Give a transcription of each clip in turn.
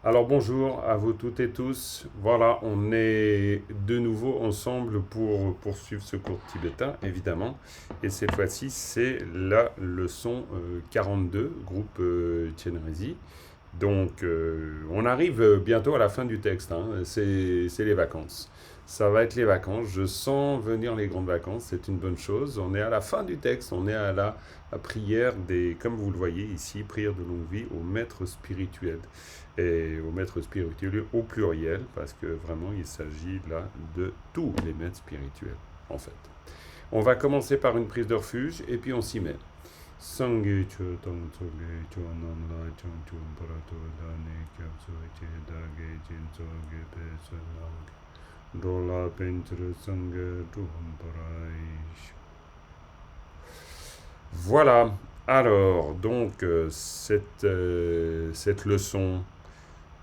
Alors bonjour à vous toutes et tous. Voilà, on est de nouveau ensemble pour poursuivre ce cours tibétain, évidemment. Et cette fois-ci, c'est la leçon 42, groupe Tienrezi. Donc, on arrive bientôt à la fin du texte, hein. C'est les vacances. Ça va être les vacances. Je sens venir les grandes vacances. C'est une bonne chose. On est à la fin du texte. On est à la prière des, comme vous le voyez ici, prière de longue vie au maître spirituel. Et au maître spirituel au pluriel, parce que vraiment, il s'agit là de tous les maîtres spirituels, en fait. On va commencer par une prise de refuge et puis on s'y met. Sangye cho tong tsoge cho nam la chong chum parato dane kyab so che dage jin so ge pe so nang do la pentre sangye tuhum parai. Voilà. Alors, donc, cette leçon,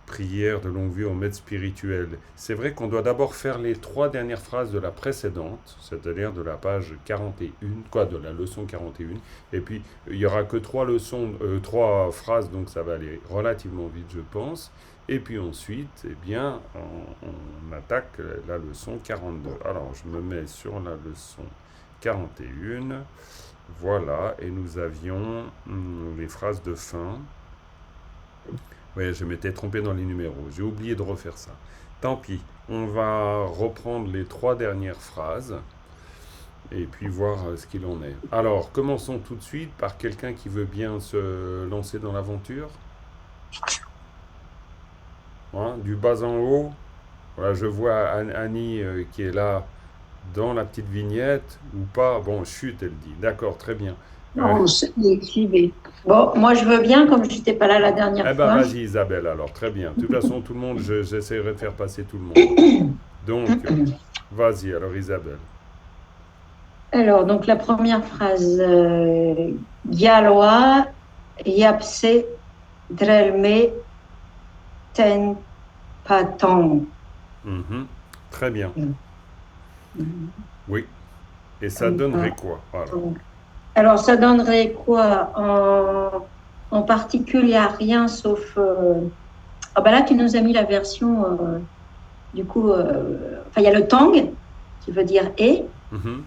prière de longue vue au maître spirituel, c'est vrai qu'on doit d'abord faire les trois dernières phrases de la précédente, c'est-à-dire de la page 41, quoi, de la leçon 41, et puis il n'y aura que trois phrases, donc ça va aller relativement vite, je pense, et puis ensuite, eh bien, on attaque la leçon 42. Alors, je me mets sur la leçon 41. Voilà, et nous avions les phrases de fin. Oui, je m'étais trompé dans les numéros. J'ai oublié de refaire ça. Tant pis. On va reprendre les trois dernières phrases et puis voir ce qu'il en est. Alors, commençons tout de suite par quelqu'un qui veut bien se lancer dans l'aventure. Hein, du bas en haut. Voilà, je vois Annie qui est là dans la petite vignette ou pas. Bon, chut, elle dit. D'accord, très bien. Euh, Non, c'est écrivé. Bon, moi je veux bien, comme je n'étais pas là la dernière eh ben, fois. vas-y, Isabelle, alors, très bien. De toute façon, tout le monde, j'essaierai de faire passer tout le monde. Donc, vas-y, alors, Isabelle. Alors, donc la première phrase, Gyalwa Yapse Drelme Ten Patong. Mhm. Très bien. Mhm. Oui. Et ça Ten donnerait quoi? Alors. Patong. Alors, ça donnerait quoi en particulier, il n'y a rien sauf. Ah ben là, tu nous as mis la version, du coup, enfin, il y a le tang qui veut dire et. Mhm.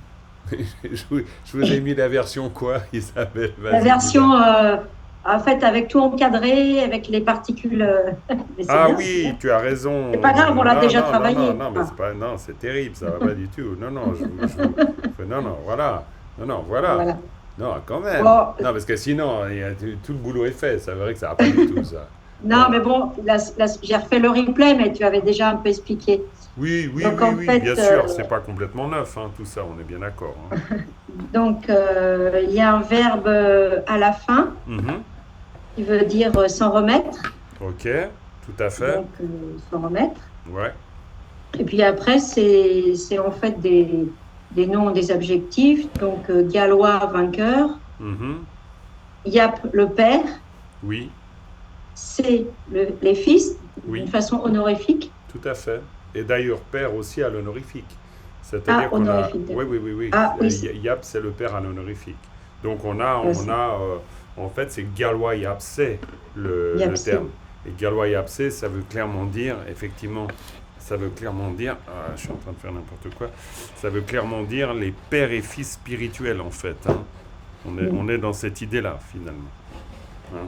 Je vous ai mis la version quoi, Isabelle? La Vas-y, dis-moi. version, en fait, avec tout encadré, avec les particules. Mais c'est Ah bien, c'est oui, bien. tu as C'est pas grave, on raison. l'a Non, déjà non, non, non, travaillé. non, mais Ah. c'est pas, non, c'est terrible, ça va pas du tout. Non, non, non, non, voilà. Non, non, voilà. Voilà. Non, quand même. Bon, Non, parce que sinon, tout le boulot est fait. C'est vrai que ça va pas du tout, ça. non, Bon. mais bon, j'ai refait le replay, mais tu avais déjà un peu expliqué. Oui, oui, Donc, oui, en oui, bien fait, sûr, c'est pas complètement neuf, hein, tout ça, on est bien d'accord, hein. il y a un verbe à la fin Mhm. qui veut dire s'en remettre. Ok, tout à fait. Donc, s'en remettre. Ouais. Et puis après, c'est en fait des noms, des adjectifs. Donc, Gallois, vainqueur. Mhm. Yap, le père. Oui, C'est les fils, d'une oui, façon honorifique. tout à fait. Et d'ailleurs, père aussi à l'honorifique. Ah, C'est-à-dire qu'on a. honorifique, Oui, d'accord. oui, oui, oui. Ah, oui, Yap, c'est le père à l'honorifique. Donc c'est en fait, c'est Galwa Yap, c'est Yap, le c'est. terme. Et Galwa Yap, c'est, ça veut clairement dire, effectivement, ça veut clairement dire, je suis en train de faire n'importe quoi, ça veut clairement dire les pères et fils spirituels, en fait, hein. On est dans cette idée-là, finalement. Hein.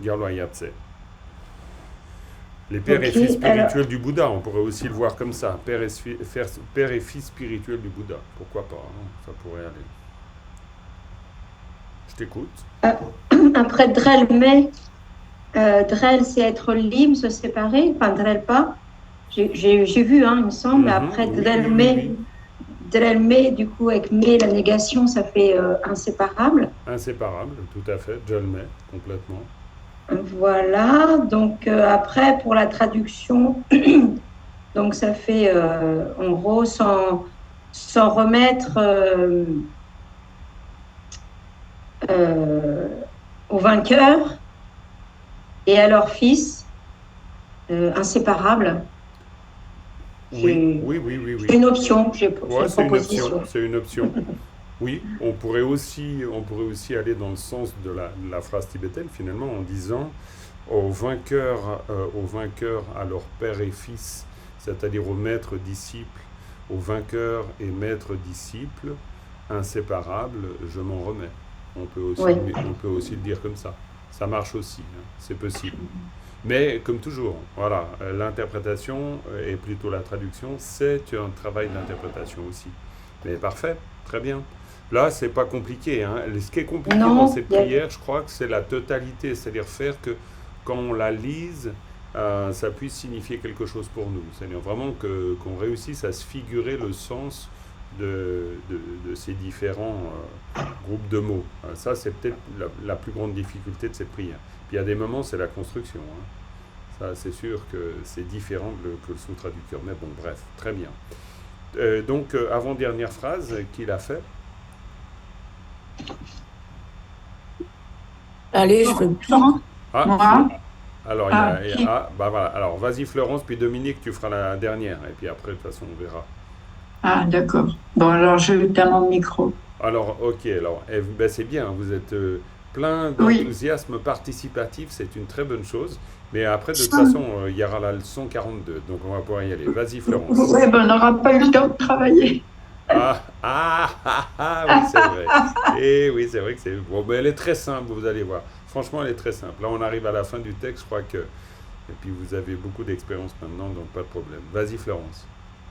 Gyalwa Yapse. Les pères et Ok, fils alors, spirituels du Bouddha, on pourrait aussi le voir comme ça. Père et fils spirituels du Bouddha. Pourquoi pas, hein, ça pourrait aller. Je t'écoute. euh, après Drelme, Drel, c'est être libre, se séparer. Enfin, Drel pas. J'ai vu, hein, il me semble. Mhm. Après Oui, oui, oui, oui. Drelme, du coup, avec me, la négation, ça fait inséparable. Inséparable, tout à fait. Jolmei, complètement. Voilà. Donc, après, pour la traduction, donc ça fait, en gros, sans remettre euh, aux vainqueurs et à leurs fils, inséparables. Oui, C'est oui, oui, oui, c'est oui. une option, c'est Ouais, une c'est une option. proposition. C'est une option. Oui, on pourrait aussi aller dans le sens de la phrase tibétaine, finalement, en disant aux vainqueurs à leur père et fils, c'est-à-dire aux maîtres disciples, aux vainqueurs et maîtres disciples, inséparables, je m'en remets. Oui. On peut aussi le dire comme ça. Ça marche aussi, hein, c'est possible. Mais comme toujours, voilà, l'interprétation et plutôt la traduction, c'est un travail d'interprétation aussi. Mais parfait, très bien. Là, c'est pas compliqué, hein. Ce qui est compliqué dans Non, cette prière, je crois que c'est la totalité, c'est-à-dire faire que quand on la lise, ça puisse signifier quelque chose pour nous. C'est-à-dire vraiment qu'on réussisse à se figurer le sens de ces différents groupes de mots. Ça, c'est peut-être la plus grande difficulté de cette prière. Puis il y a des moments, c'est la construction, hein. Ça, c'est sûr que c'est différent que le sous-traducteur. Mais bon, bref, très bien. Donc, avant-dernière phrase qu'il a fait. Allez, je veux bien. Florence, Ah, Moi. alors, Qui bah voilà. Alors, vas-y, Florence, puis Dominique, tu feras la dernière. Et puis après, de toute façon, on verra. D'accord. Bon, alors je vais à mon micro. Alors, ok, alors, ben, c'est bien, vous êtes plein Oui. d'enthousiasme participatif, c'est une très bonne chose. Mais après, de toute Sam. façon, il y aura la leçon 42, donc on va pouvoir y aller. Vas-y, Florence. Ouais, ben, on n'aura pas eu le temps de travailler. Oui, c'est vrai. Et oui, c'est vrai que c'est... Bon, ben, elle est très simple, vous allez voir. Franchement, elle est très simple. Là, on arrive à la fin du texte, je crois que... Et puis, vous avez beaucoup d'expérience maintenant, donc pas de problème. Vas-y, Florence.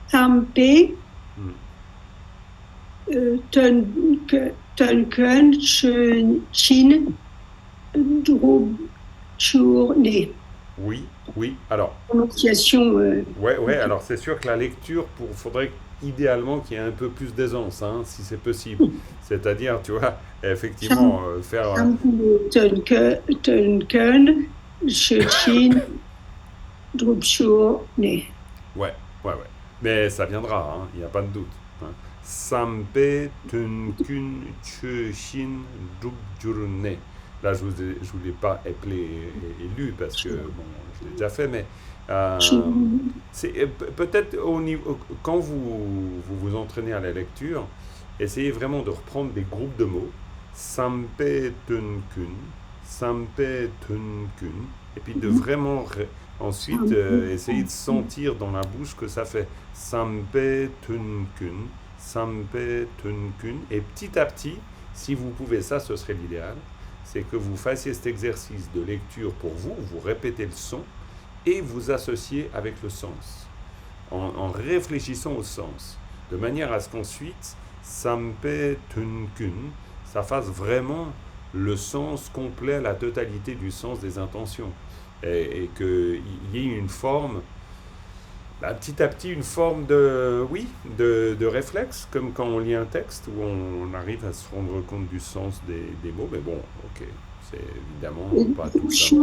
Sampai Hmm. Tunken Chin Drobjourné. Oui, oui. Alors, Prononciation. ouais, alors c'est sûr que la lecture, faudrait idéalement qu'il y ait un peu plus d'aisance, hein, si c'est possible. C'est-à-dire, tu vois, effectivement, faire... Tunken Chin Drobjourné. Ouais, ouais. Mais ça viendra, hein, il n'y a pas de doute. Hein. Sampe tunkun chushin dubjurne. Là, je vous l'ai pas appelé et lu parce que, bon, je l'ai déjà fait, mais peut-être au niveau, quand vous entraînez à la lecture, essayez vraiment de reprendre des groupes de mots. Sampe tunkun, et puis de vraiment ensuite essayer de sentir dans la bouche que ça fait sampe tunkun, et petit à petit, si vous pouvez, ça ce serait l'idéal, c'est que vous fassiez cet exercice de lecture pour vous, vous répétez le son et vous associez avec le sens, en réfléchissant au sens, de manière à ce qu'ensuite, sampe tunkun, ça fasse vraiment le sens complet, la totalité du sens des intentions. Et qu'il y ait une forme, petit à petit, une forme de réflexe, comme quand on lit un texte, où on arrive à se rendre compte du sens des mots. Mais bon, ok, c'est évidemment pas tout ça.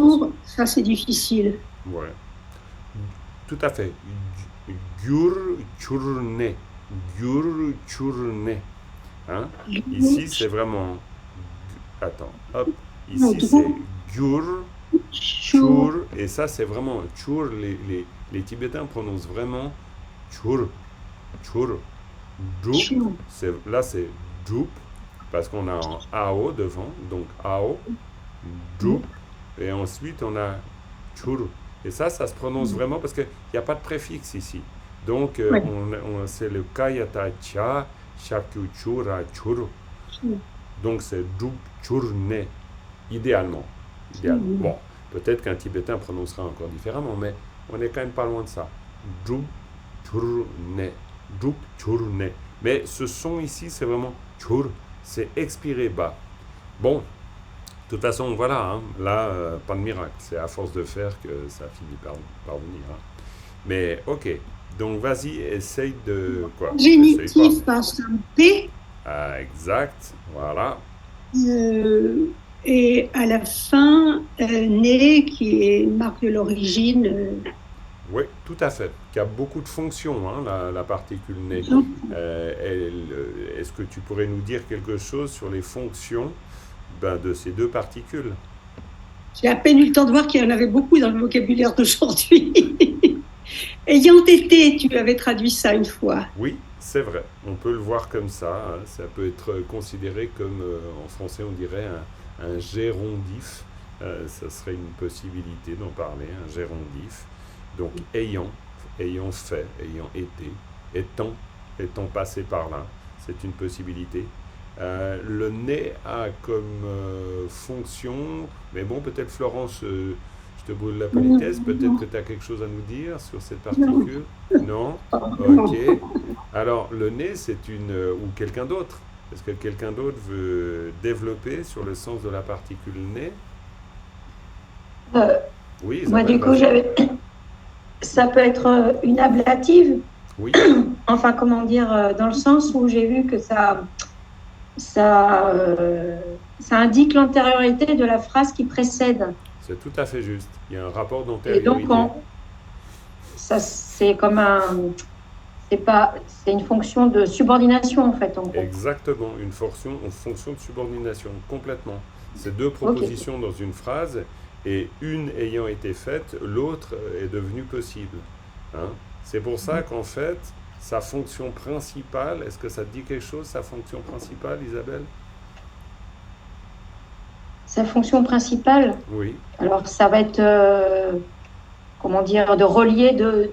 Ça c'est difficile. Ouais, tout à fait. Gyur churne. Gyur churne. Hein? Ici, c'est vraiment... Attends, hop. Ici, c'est gyur, chur. Et ça, c'est vraiment chur. Les Tibétains prononcent vraiment chur, chur. Drup, là, c'est drup, parce qu'on a un ao devant. Donc, ao, drup. Et ensuite, on a chur. Et ça se prononce vraiment parce qu'il n'y a pas de préfixe ici. Donc, c'est le kayata cha, shakyuchura chur. Donc, c'est drup churne, idéalement. Bon, peut-être qu'un Tibétain prononcera encore différemment, mais on n'est quand même pas loin de ça. Drup churne, drup churne. Mais ce son ici, c'est vraiment chur, c'est expiré bas. Bon, de toute façon, voilà, hein, là, pas de miracle. C'est à force de faire que ça finit par venir. Hein. Mais ok, donc vas-y, essaye de... quoi Génitif par Sampai. Ah, exact, voilà. Et à la fin, né, qui est une marque de l'origine. Oui, tout à fait. Qui a beaucoup de fonctions, hein, la particule né. Est-ce que tu pourrais nous dire quelque chose sur les fonctions de ces deux particules? J'ai à peine eu le temps de voir qu'il y en avait beaucoup dans le vocabulaire d'aujourd'hui. Ayant été, tu avais traduit ça une fois. Oui, c'est vrai. On peut le voir comme ça. Hein. Ça peut être considéré comme, en français, on dirait un gérondif. Ça serait une possibilité d'en parler, un gérondif. Donc, ayant fait, ayant été, étant passé par là, c'est une possibilité. Le nez a comme fonction, mais bon, peut-être Florence, je te brûle la politesse, peut-être que tu as quelque chose à nous dire sur cette particule. Non? Ok. Alors, le nez, c'est ou quelqu'un d'autre. Est-ce que quelqu'un d'autre veut développer sur le sens de la particule nez? Euh, Oui, Moi, Isabelle, du coup, vas-y. ça peut être une ablative, Oui, enfin, comment dire, dans le sens où j'ai vu que ça indique l'antériorité de la phrase qui précède. c'est tout à fait juste. Il y a un rapport Et donc, d'antériorité. ça, c'est comme c'est une fonction de subordination, en fait, en gros. Exactement, une fonction de subordination, complètement. C'est deux Ok. propositions dans une phrase, et une ayant été faite, l'autre est devenue possible. Hein. C'est pour ça qu'en fait, sa fonction principale, est-ce que ça te dit quelque chose, sa fonction principale, Isabelle? Sa fonction principale, Oui, alors ça va être, comment dire, de relier deux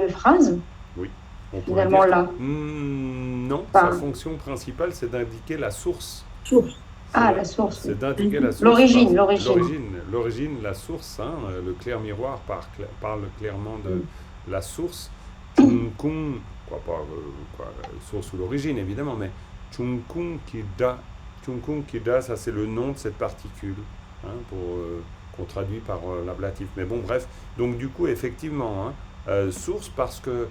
phrases, oui. On pourrait finalement, dire là. non, sa Enfin, fonction principale, c'est d'indiquer la source. ah, la source. C'est d'indiquer la source. L'origine. L'origine, la source, hein, le clair miroir parle clairement de Mm. la source. Chung-kung, source ou l'origine évidemment, mais Chung-kung Kida. Chung-kung Kida, ça c'est le nom de cette particule, hein, qu'on traduit par l'ablatif. Mais bon, bref. Donc du coup, effectivement, hein, source parce que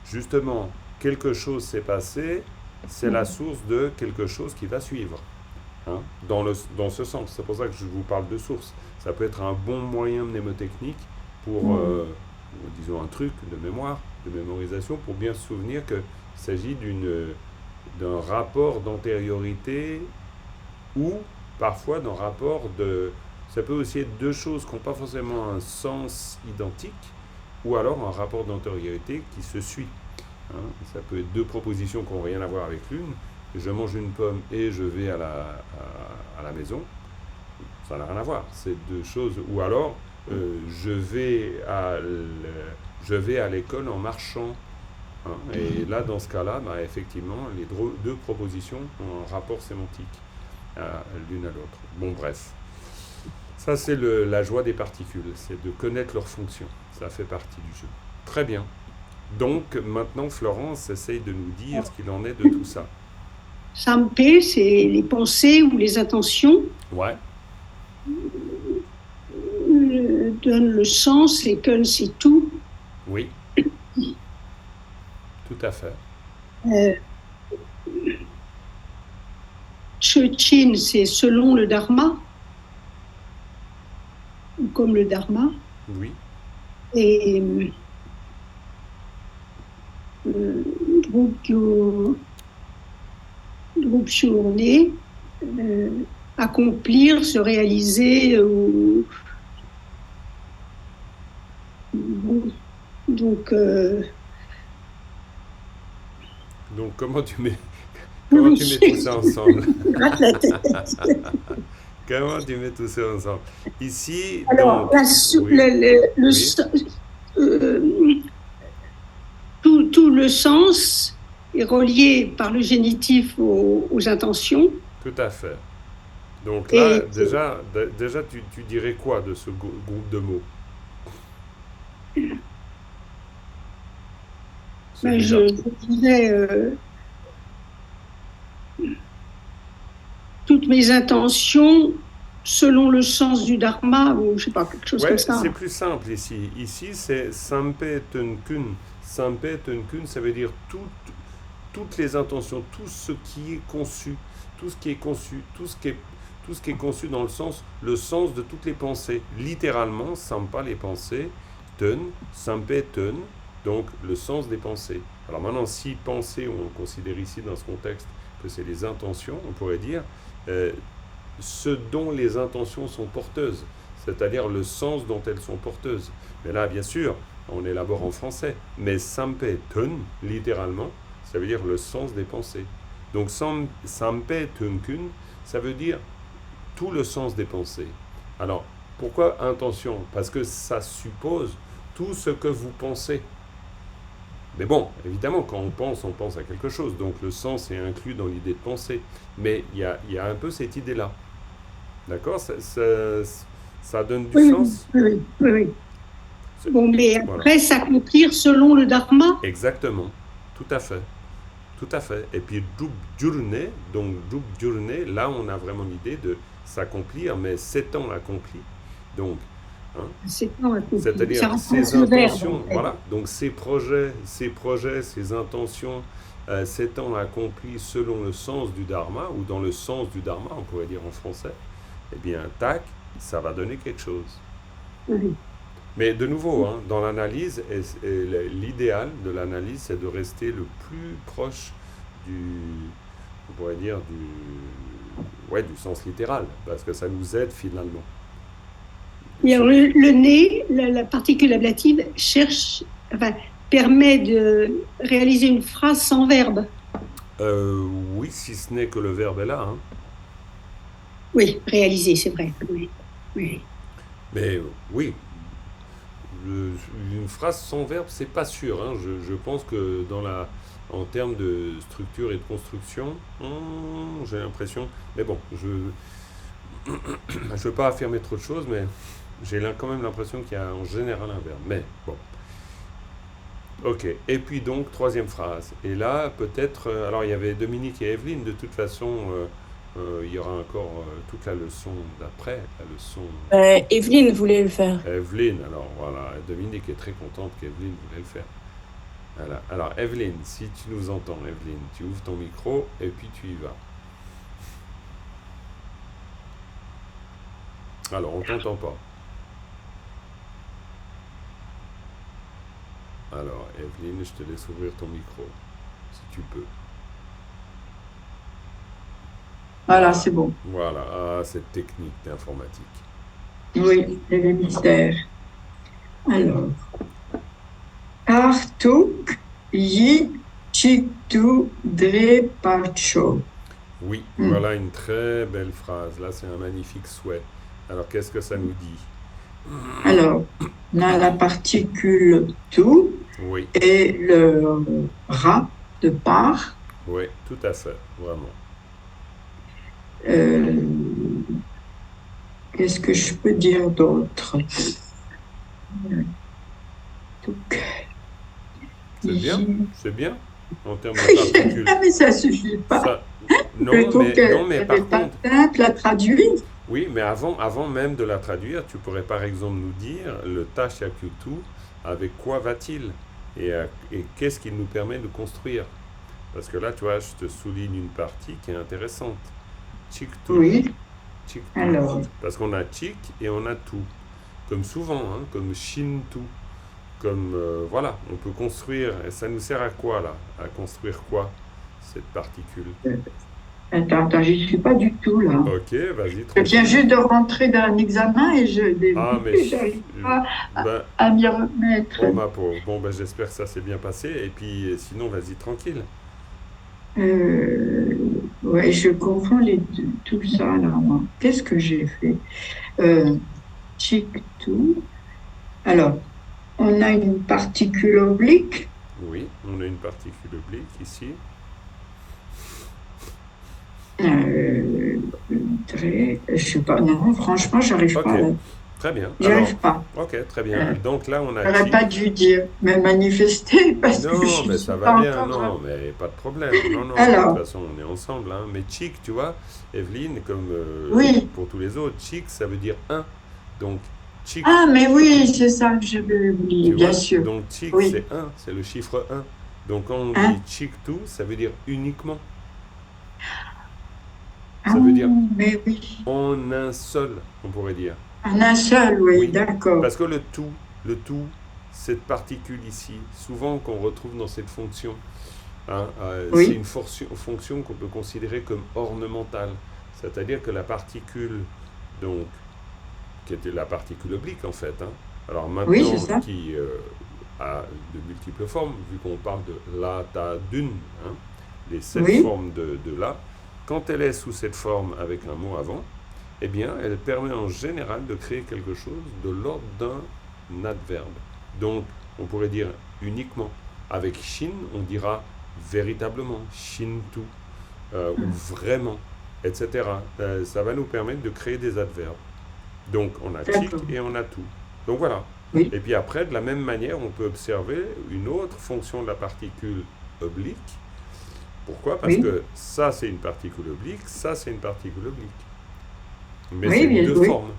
justement, quelque chose s'est passé, c'est la source de quelque chose qui va suivre. Hein, dans ce sens. C'est pour ça que je vous parle de source. Ça peut être un bon moyen mnémotechnique pour, disons, un truc de mémoire, de mémorisation, pour bien se souvenir qu'il s'agit d'un rapport d'antériorité ou parfois d'un rapport de... Ça peut aussi être deux choses qui n'ont pas forcément un sens identique ou alors un rapport d'antériorité qui se suit. Hein. Ça peut être deux propositions qui n'ont rien à voir avec l'une. Je mange une pomme et je vais à la maison, ça n'a rien à voir. C'est deux choses. Ou alors, je vais à l'école en marchant. Hein. Et là, dans ce cas-là, bah, effectivement, les deux propositions ont un rapport sémantique l'une à l'autre. Bon, bref. Ça, c'est la joie des particules, c'est de connaître leurs fonctions. Ça fait partie du jeu. Très bien. Donc, maintenant, Florence essaye de nous dire ce qu'il en est de tout ça. Sampe, c'est les pensées ou les intentions. Ouais. Donne le sens et Kun, c'est tout. Oui. Tout à fait. Chöchin, c'est selon le Dharma, ou comme le Dharma. Oui. Et Drupshurne, accomplir, se réaliser. Bon, donc, comment tu mets tout ça ensemble? gratte la tête. Comment tu mets tout ça ensemble? Ici, Alors, donc, tout le sens est relié par le génitif aux intentions. Tout à fait. Donc là, déjà tu dirais quoi de ce groupe de mots? Je dirais toutes mes intentions selon le sens du Dharma, ou je sais pas, quelque chose comme ça. C'est plus simple ici. Ici, c'est Sampe Tenkun. Sampe Tenkun, ça veut dire toutes les intentions, tout ce qui est conçu, tout ce qui est conçu dans le sens de toutes les pensées. Littéralement, Sampa, les pensées, Ten, Sampe Ten, donc le sens des pensées. Alors maintenant, si pensée, on considère ici dans ce contexte que c'est les intentions, on pourrait dire ce dont les intentions sont porteuses, c'est-à-dire le sens dont elles sont porteuses. Mais là, bien sûr, on élabore en français, mais Sampe Ten, littéralement, ça veut dire le sens des pensées. Donc Sampe Tenkun, ça veut dire tout le sens des pensées. Alors, pourquoi intention? Parce que ça suppose tout ce que vous pensez. Mais bon, évidemment, quand on pense à quelque chose. Donc le sens est inclus dans l'idée de penser. Mais il y a un peu cette idée-là. D'accord? Ça donne du Oui, sens? oui, oui, oui, oui. C'est- Bon, mais Voilà. après, s'accomplir selon le dharma. Exactement. Tout à fait. Tout à fait. Et puis Dubjurne, donc Dubjurne, là on a vraiment l'idée de s'accomplir, mais 7 ans accomplis. Donc, hein, C'est non, ça c'est-à-dire remplace ses le verbe. intentions, En fait. voilà. Donc ses projets, ses intentions, 7 ans accomplis selon le sens du dharma, ou dans le sens du dharma, on pourrait dire en français, eh bien, tac, ça va donner quelque chose. Oui. Mais de nouveau, hein, dans l'analyse, l'idéal de l'analyse, c'est de rester le plus proche du, on pourrait dire, du sens littéral, parce que ça nous aide finalement. Et alors, le nez, la particule ablative, permet de réaliser une phrase sans verbe. Oui, si ce n'est que le verbe est là. Hein. Oui, réaliser, c'est vrai. Oui. Oui. Mais oui, une phrase sans verbe, c'est pas sûr. Hein. Je pense que en termes de structure et de construction, j'ai l'impression. Mais bon, je ne veux pas affirmer trop de choses, mais j'ai quand même l'impression qu'il y a en général un verbe. Mais bon. Ok. Et puis donc, troisième phrase. Et là, peut-être. Alors, il y avait Dominique et Evelyne. De toute façon, il y aura encore toute la leçon d'après. La leçon. Evelyne voulait le faire. Evelyne, alors voilà. Dominique est très contente qu'Evelyne voulait le faire. Voilà. Alors, Evelyne, si tu nous entends, Evelyne, tu ouvres ton micro et puis tu y vas. Alors, on t'entend pas. Alors, Evelyne, je te laisse ouvrir ton micro, si tu peux. Voilà, c'est bon. Voilà, cette technique d'informatique. Oui, c'est le mystère. Alors, Artuk yi chiktu dre parcho. Oui, voilà une très belle phrase. Là, c'est un magnifique souhait. Alors, qu'est-ce que ça nous dit? Alors, on a la particule tout Oui, et le ra de part. oui, tout à fait, vraiment. Qu'est-ce que je peux dire d'autre? C'est bien, en termes de particules. Ah, mais ça suffit pas. Non, Je trouve mais qu'elle par est pas contre, simple à traduire. oui, mais avant même de la traduire, tu pourrais par exemple nous dire le Tashakutu, avec quoi va-t-il et qu'est-ce qu'il nous permet de construire? Parce que là, tu vois, je te souligne une partie qui est intéressante. Chiktu. Oui, Chiktu. alors, Parce qu'on a chik et on a tu. Comme souvent, hein, comme shintu. Comme, voilà, on peut construire. Et ça nous sert à quoi, là? À construire quoi, cette particule? attends, j'y suis pas du tout là. Ok, vas-y, Je viens tranquille. juste de rentrer d'un examen et Ah, mais j'arrive pas ben, à m'y remettre. oh ma pauvre. Bon, ben, j'espère que ça s'est bien passé. Et puis, sinon, vas-y, tranquille. Ouais, je confonds tout ça là. Moi. Qu'est-ce que j'ai fait? Chictou. Alors, on a une particule oblique. Oui, on a une particule oblique ici. Je sais pas, non, franchement, j'arrive Ok, pas. très bien. J'y Alors, arrive pas. ok, très bien. Donc là, on a J'aurais chik. pas dû dire, me manifester parce que Non, je mais suis ça pas va bien, encore. non, mais pas de problème. Non, non, de Alors. toute façon, on est ensemble. Hein. Mais chic, tu vois, Evelyne, comme Oui. pour tous les autres, chic, ça veut dire un. Donc, chic, Ah, mais oui, c'est ça que j'avais oublié, tu bien vois. sûr. Donc, chic, Oui. c'est un, c'est le chiffre 1. Donc, quand on Hein? dit chic tout, ça veut dire uniquement. Ah, Ça veut dire mais oui. en un seul, on pourrait dire. En un seul, oui, Oui, d'accord. parce que le tout, cette particule ici, souvent qu'on retrouve dans cette fonction, hein, Oui. c'est une fonction qu'on peut considérer comme ornementale. C'est-à-dire que la particule, donc, qui était la particule oblique en fait, hein, alors Oui, c'est maintenant ça. qui a de multiples formes, vu qu'on parle de la, ta, d'une, hein, les 7 Oui. formes de la, quand elle est sous cette forme avec un mot avant, eh bien, elle permet en général de créer quelque chose de l'ordre d'un adverbe. Donc, on pourrait dire uniquement. Avec shin, on dira véritablement, shintu, ou vraiment, etc. Ça va nous permettre de créer des adverbes. Donc, on a chik D'accord. et on a tout. Donc voilà. Oui. Et puis après, de la même manière, on peut observer une autre fonction de la particule oblique. Pourquoi? Parce Oui. que ça, c'est une particule oblique, ça, c'est une particule oblique. Mais Oui, c'est bien deux joué. formes.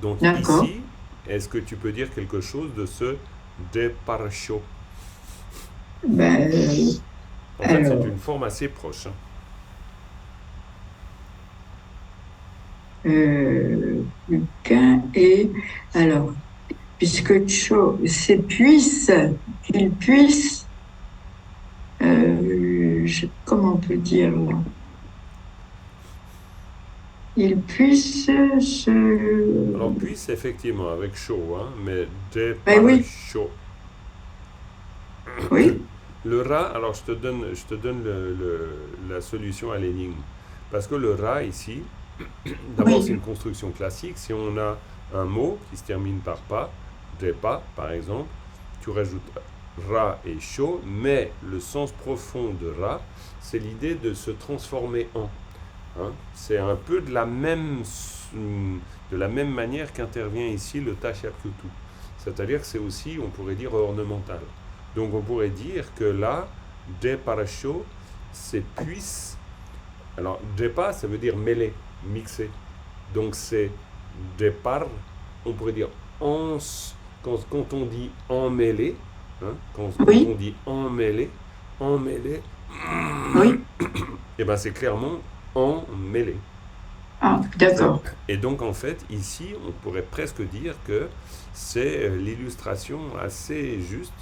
Donc D'accord. ici, est-ce que tu peux dire quelque chose de ce deparcho? Ben, En fait, c'est alors, une forme assez proche. Luquin et alors, puisque Cho, c'est puisse, qu'il puisse, comment on peut dire là? Il puisse se. Alors, puisse, effectivement, avec chaud, hein, mais Ben oui, deparcho. oui, Le rat, alors je te donne la solution à l'énigme. Parce que le rat, ici, d'abord, c'est oui, une construction classique. Si on a un mot qui se termine par pas, pas, par exemple, tu rajoutes ra et chaud, mais le sens profond de ra, c'est l'idée de se transformer en. Hein. C'est un peu de la même manière qu'intervient ici le tashapyutu. C'est-à-dire que c'est aussi, on pourrait dire, ornemental. Donc on pourrait dire que là, de parasho, c'est puisse. Alors, depa, ça veut dire mêler, mixer. Donc c'est départ, on pourrait dire quand on dit emmêler, hein, quand oui, on dit emmêler, oui. et ben c'est clairement emmêler. Ah, d'accord. Et donc en fait, ici, on pourrait presque dire que c'est l'illustration assez juste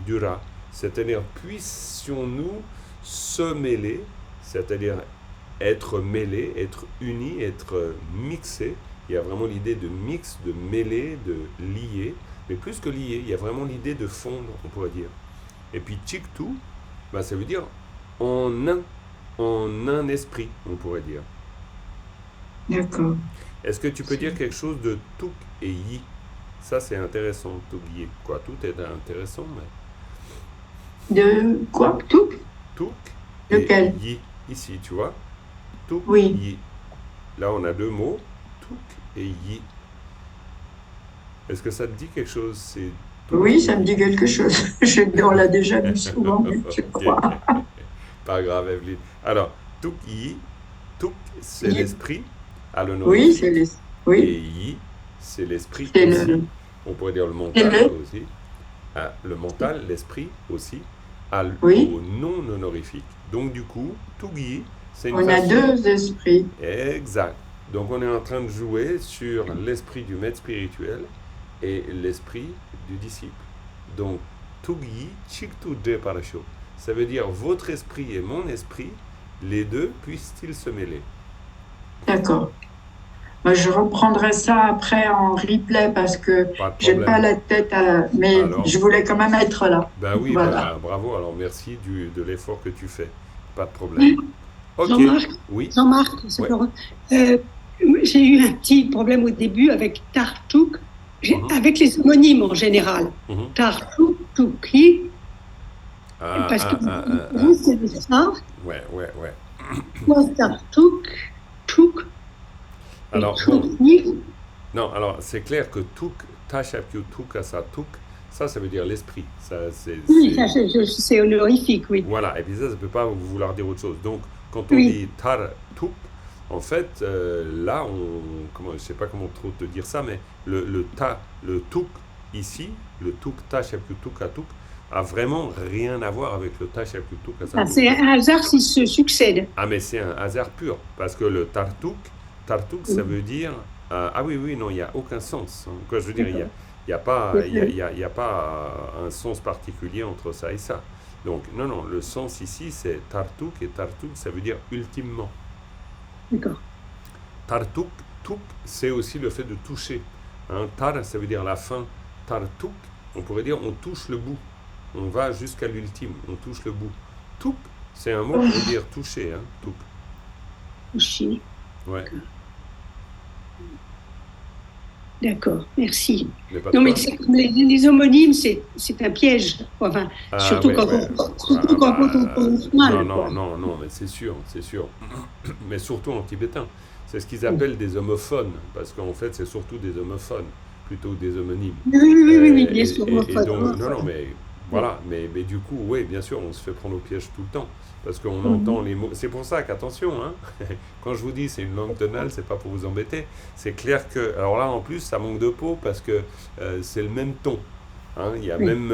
du rat. C'est-à-dire, puissions-nous se mêler, c'est-à-dire être mêlés, être unis, être mixés. Il y a vraiment l'idée de mix, de mêler, de lier. Mais plus que lier, il y a vraiment l'idée de fondre, on pourrait dire. Et puis chiktu, ben, ça veut dire en un esprit, on pourrait dire. D'accord. Est-ce que tu peux dire quelque chose de tuk et yi? Ça, c'est intéressant, tuk yi. Quoi, tout est intéressant, mais De quoi? Tout? tuk et Lequel? yi. Ici, tu vois, tuk Oui. yi. Là, on a deux mots, tuk et yi. Est-ce que ça te dit quelque chose? C'est tuk Oui, et ça me yi. dit quelque chose. On l'a déjà vu souvent, mais je Ok. crois. Pas grave, Evelyne. Alors, tuk yi, tuk, c'est Yi. l'esprit à Oui, l'honorifique. c'est les. Et Oui, yi, c'est l'esprit c'est aussi. le. On pourrait dire le C'est mental le. aussi. Ah, le mental, l'esprit aussi, Oui, au non honorifique. Donc du coup, Tugi, c'est une on a façon. deux esprits. Exact. Donc on est en train de jouer sur l'esprit du maître spirituel et l'esprit du disciple. Donc, Tugi, Chiktu de Parasho. Ça veut dire votre esprit et mon esprit, les deux puissent-ils se mêler? D'accord. Moi, je reprendrai ça après en replay parce que Pas de j'ai pas problème. la tête à. Mais Alors, je voulais quand même être là. ben oui, Voilà. ben bravo. Alors merci de l'effort que tu fais. Pas de problème. Ok. Jean-Marc, Oui. Jean-Marc, c'est Ouais. Florent. J'ai eu un petit problème au début avec Tartouk, Mhm. avec les homonymes en général. Mhm. Tartouk, Touki, Ah, parce que ah, ah, ah, ah. vous, c'est ça. Ouais. Moi, Tartouk, Touk, et Alors, bon, Touki. non, alors c'est clair que tuk, tashapyu tuk, asa tuk, ça veut dire l'esprit. Ça, Oui, ça, c'est honorifique, oui. Voilà, et puis ça peut pas vouloir dire autre chose. Donc, quand on Oui. dit tar tuk, en fait, là, je sais pas comment trop te dire ça, mais le tuk ici, le tuk, tashapyu tuk, atuk, a vraiment rien à voir avec le tashapyu tuk, asa Ah, tuk. c'est un hasard s'ils se succèdent. Ah, mais c'est un hasard pur, parce que le tartuk, ça veut dire... ah oui, non, il n'y a aucun sens. Hein. Quoi, je veux dire, il y a pas, il y a pas un sens particulier entre ça et ça. Donc, non, le sens ici, c'est tartuk, et tartuk, ça veut dire ultimement. D'accord. Tartuk, tuk, c'est aussi le fait de toucher. Hein. Tar, ça veut dire la fin. Tartuk, on pourrait dire on touche le bout. On va jusqu'à l'ultime, on touche le bout. Tuk, c'est un mot pour dire toucher. Hein. Tuk. Touché. Ouais. D'accord, merci. Mais pas Non, mais toi. c'est comme les homonymes, c'est un piège. Enfin, Ah surtout ouais, quand ouais. surtout quand on prononce Non, mal, non, quoi. non, non, mais c'est sûr, c'est sûr. Mais surtout en tibétain. C'est ce qu'ils appellent des homophones, parce qu'en fait, c'est surtout des homophones, plutôt des homonymes. Oui, oui, oui, oui, oui, bien sûr, Et homophone, donc, non, non, homophone. mais Oui. voilà, mais du coup, oui, bien sûr, on se fait prendre au piège tout le temps, parce qu'on entend Mhm. les mots. C'est pour ça qu'attention, hein, quand je vous dis c'est une langue tonale, c'est pas pour vous embêter. C'est clair que, alors là, en plus, ça manque de peau, parce que c'est le même ton. Hein, il y a Oui. même,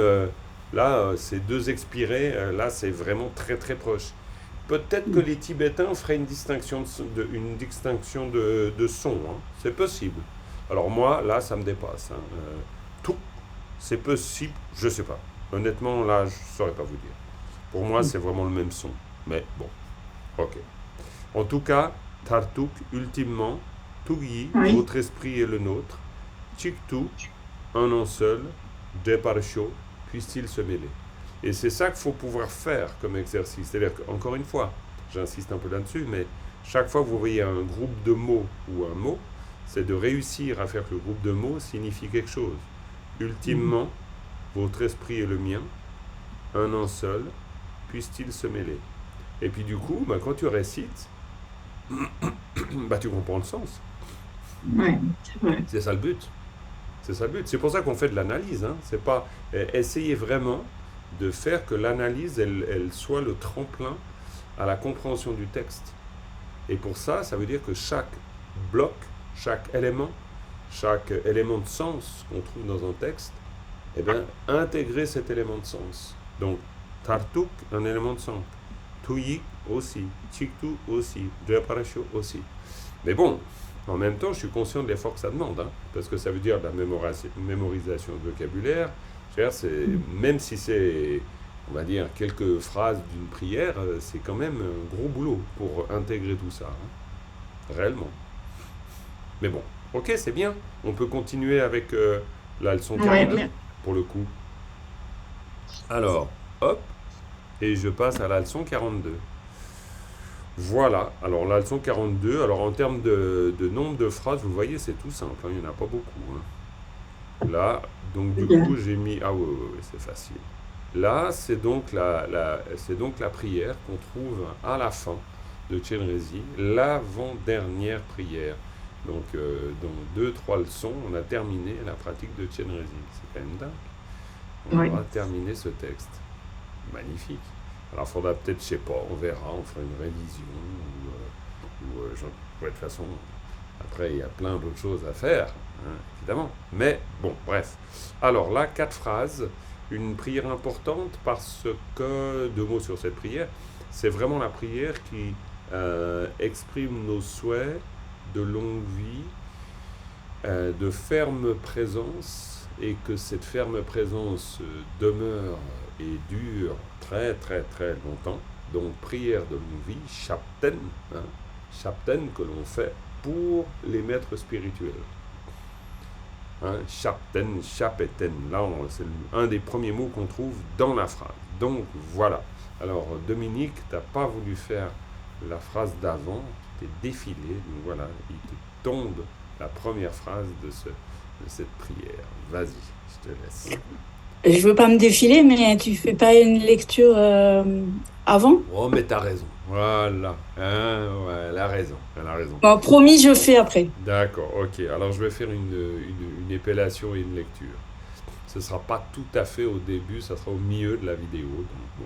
là, c'est deux expirés, là, c'est vraiment très très proche. Peut-être que les Tibétains feraient une distinction de son, hein. C'est possible. Alors moi, là, ça me dépasse, hein. Tout, c'est possible, je sais pas. Honnêtement, là, je saurais pas vous dire. Pour moi, c'est vraiment le même son. Mais bon, ok. En tout cas, Tartuk, ultimement, Tugi, Oui, votre esprit est le nôtre. Chiktu, un nom seul. Deparsho, puisse-t-il se mêler. Et c'est ça qu'il faut pouvoir faire comme exercice. C'est-à-dire qu'encore une fois, j'insiste un peu là-dessus, mais chaque fois que vous voyez un groupe de mots ou un mot, c'est de réussir à faire que le groupe de mots signifie quelque chose. Ultimement, votre esprit est le mien, un en seul, puisse-t-il se mêler. Et puis du coup, bah, quand tu récites, bah, tu comprends le sens. oui, c'est vrai. C'est ça le but. C'est ça le but. C'est pour ça qu'on fait de l'analyse. Hein. C'est pas essayer vraiment de faire que l'analyse, elle soit le tremplin à la compréhension du texte. Et pour ça, ça veut dire que chaque bloc, chaque élément de sens qu'on trouve dans un texte, eh bien, intégrer cet élément de sens. Donc, Tartuk, un élément de sens. Tuyik aussi. Chiktu aussi. Dreparasho aussi. Mais bon, en même temps, je suis conscient de l'effort que ça demande, hein, parce que ça veut dire de la mémorisation de vocabulaire. Même si c'est, on va dire, quelques phrases d'une prière, c'est quand même un gros boulot pour intégrer tout ça, hein, réellement. Mais bon, ok, c'est bien. On peut continuer avec la leçon Oui, 42, pour le coup. Alors, hop, et je passe à la leçon 42. Voilà, alors la leçon 42, alors en termes de nombre de phrases, vous voyez, c'est tout simple, hein, il n'y en a pas beaucoup, hein. Là, donc c'est du bien. coup, j'ai mis... Ah oui, oui, oui, c'est facile. Là, c'est donc c'est donc la prière qu'on trouve à la fin de Chenrezig, l'avant-dernière prière. Donc, dans 2-3 leçons, on a terminé la pratique de Chenrezig. C'est quand même dingue. On Oui, aura terminé ce texte. Magnifique. Alors, il faudra peut-être, je sais pas, on verra, on fera une révision. Ouais, de toute façon, après, il y a plein d'autres choses à faire, hein, évidemment. Mais bon, bref. Alors là, 4 phrases. Une prière importante parce que, 2 mots sur cette prière, c'est vraiment la prière qui exprime nos souhaits de longue vie, de ferme présence, et que cette ferme présence demeure et dure très très très longtemps. Donc prière de longue vie, chapten, hein, chapten que l'on fait pour les maîtres spirituels. Hein, chapten, chapeten, là c'est un des premiers mots qu'on trouve dans la phrase. Donc voilà. Alors Dominique, tu n'as pas voulu faire la phrase d'avant, tu t'es défilé, donc voilà, il te tombe la première phrase de cette prière. Vas-y, je te laisse. Je veux pas me défiler, mais tu fais pas une lecture avant? Oh, mais t'as raison. Voilà. Hein, ouais, elle a raison. Elle a raison. Bon, promis, je fais après. D'accord, ok. Alors je vais faire une épellation et une lecture. Ce ne sera pas tout à fait au début, ça sera au milieu de la vidéo. Donc bon,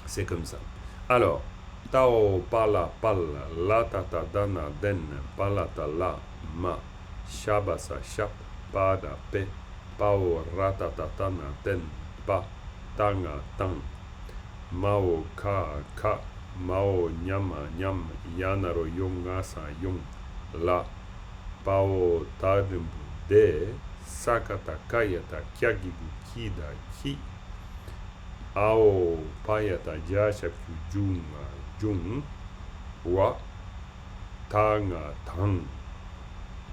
c'est comme ça. Alors, Tao pala pala la tata dana den palata la ma shabasa shap pada pe pao ratatatana ten pa tanga tang mao ka ka mao nyama nyam yanaro yong asa yong la pao tadembu de sakata kayata kyagigu kida ki ao payata jasha kujunga jung wa tanga tang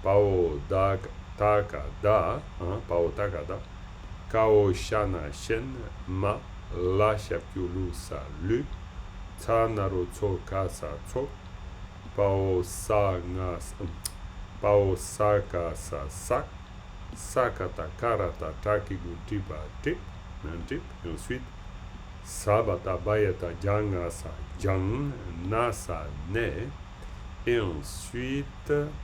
pao da taka da pao taka da kao shana shen ma la shapyulu sa lu tanaro tso kasa tso pao sa nga pao saka sa sak, sakata karata taki gutipa tip, un tip, et ensuite sabata bayata janga sa jang, na sa ne, et ensuite, attendez,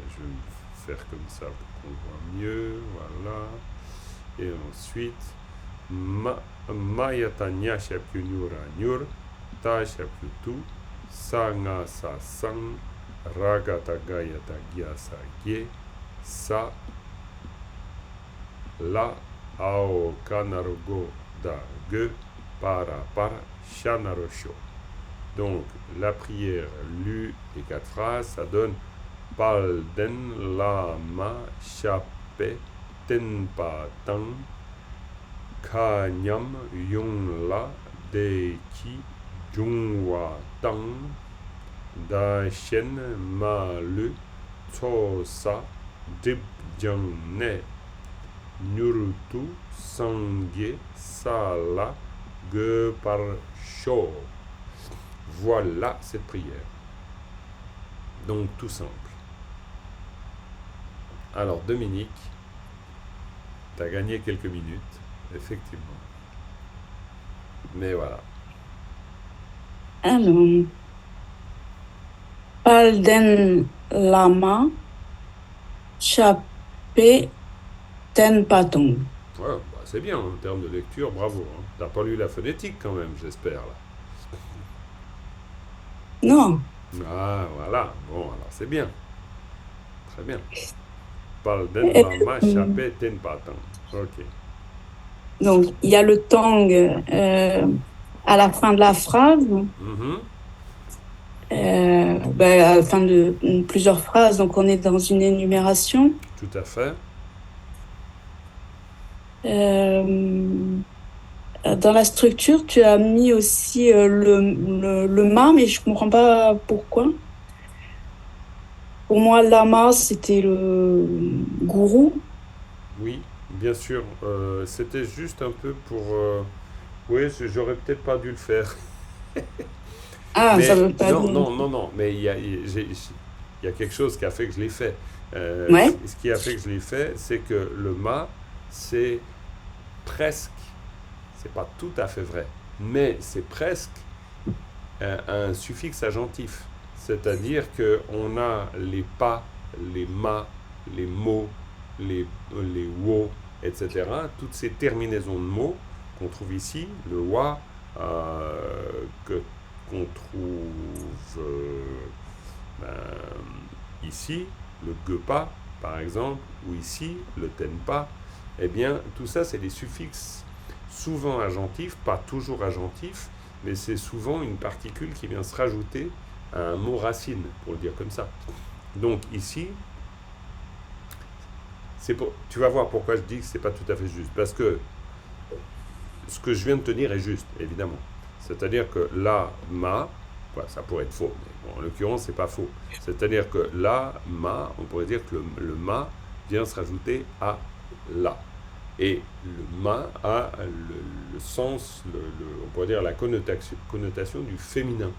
je vais me faire comme ça pour qu'on voit mieux, voilà, et ensuite, mayata nya shapyu nyura nyur, ta shapyu tu, sa nga sa sang, ragata gayata gya sa gye, sa, la, ao kanarugo da ge, para, shanarosho. Donc, la prière lue les 4 phrases, ça donne pal den la ma chape ten pa tang ka nyam yung la de ki jung wa tang da shen ma le to sa dip jang ne nurutu sangye sa la ge par sho. Voilà cette prière. Donc tout simple. Alors Dominique, tu as gagné quelques minutes, effectivement. Mais voilà. Alors, Palden Lama Chapé Ten Patong. Ouais, bah, c'est bien en termes de lecture, bravo. Hein. T'as pas lu la phonétique quand même, j'espère là. Non. Ah voilà, bon alors c'est bien. Très bien. Palden Lama Chapé Ten Patang. Ok. Donc, il y a le tang à la fin de la phrase, à la fin de plusieurs phrases, donc on est dans une énumération. Tout à fait. Dans la structure, tu as mis aussi le ma, mais je ne comprends pas pourquoi. Pour moi, lama, c'était le gourou. Oui, bien sûr. C'était juste un peu pour... Oui, j'aurais peut-être pas dû le faire. Ah, mais, ça veut pas dire... Non, mais il y a quelque chose qui a fait que je l'ai fait. Ouais. Ce qui a fait que je l'ai fait, c'est que le ma, c'est presque, c'est pas tout à fait vrai, mais c'est presque un suffixe agentif. C'est-à-dire qu'on a les pas, les ma, les mots, les wo, etc. Toutes ces terminaisons de mots qu'on trouve ici, le wa, qu'on trouve ici, le gepa, par exemple, ou ici, le tenpa, eh bien, tout ça, c'est des suffixes souvent agentifs, pas toujours agentifs, mais c'est souvent une particule qui vient se rajouter à un mot racine, pour le dire comme ça. Donc ici, tu vas voir pourquoi je dis que c'est pas tout à fait juste, parce que ce que je viens de te dire est juste, évidemment. C'est-à-dire que la, ma, ça pourrait être faux, mais bon, en l'occurrence, c'est pas faux. C'est-à-dire que la, ma, on pourrait dire que le ma vient se rajouter à la. Et le ma a le sens, on pourrait dire la connotation du féminin.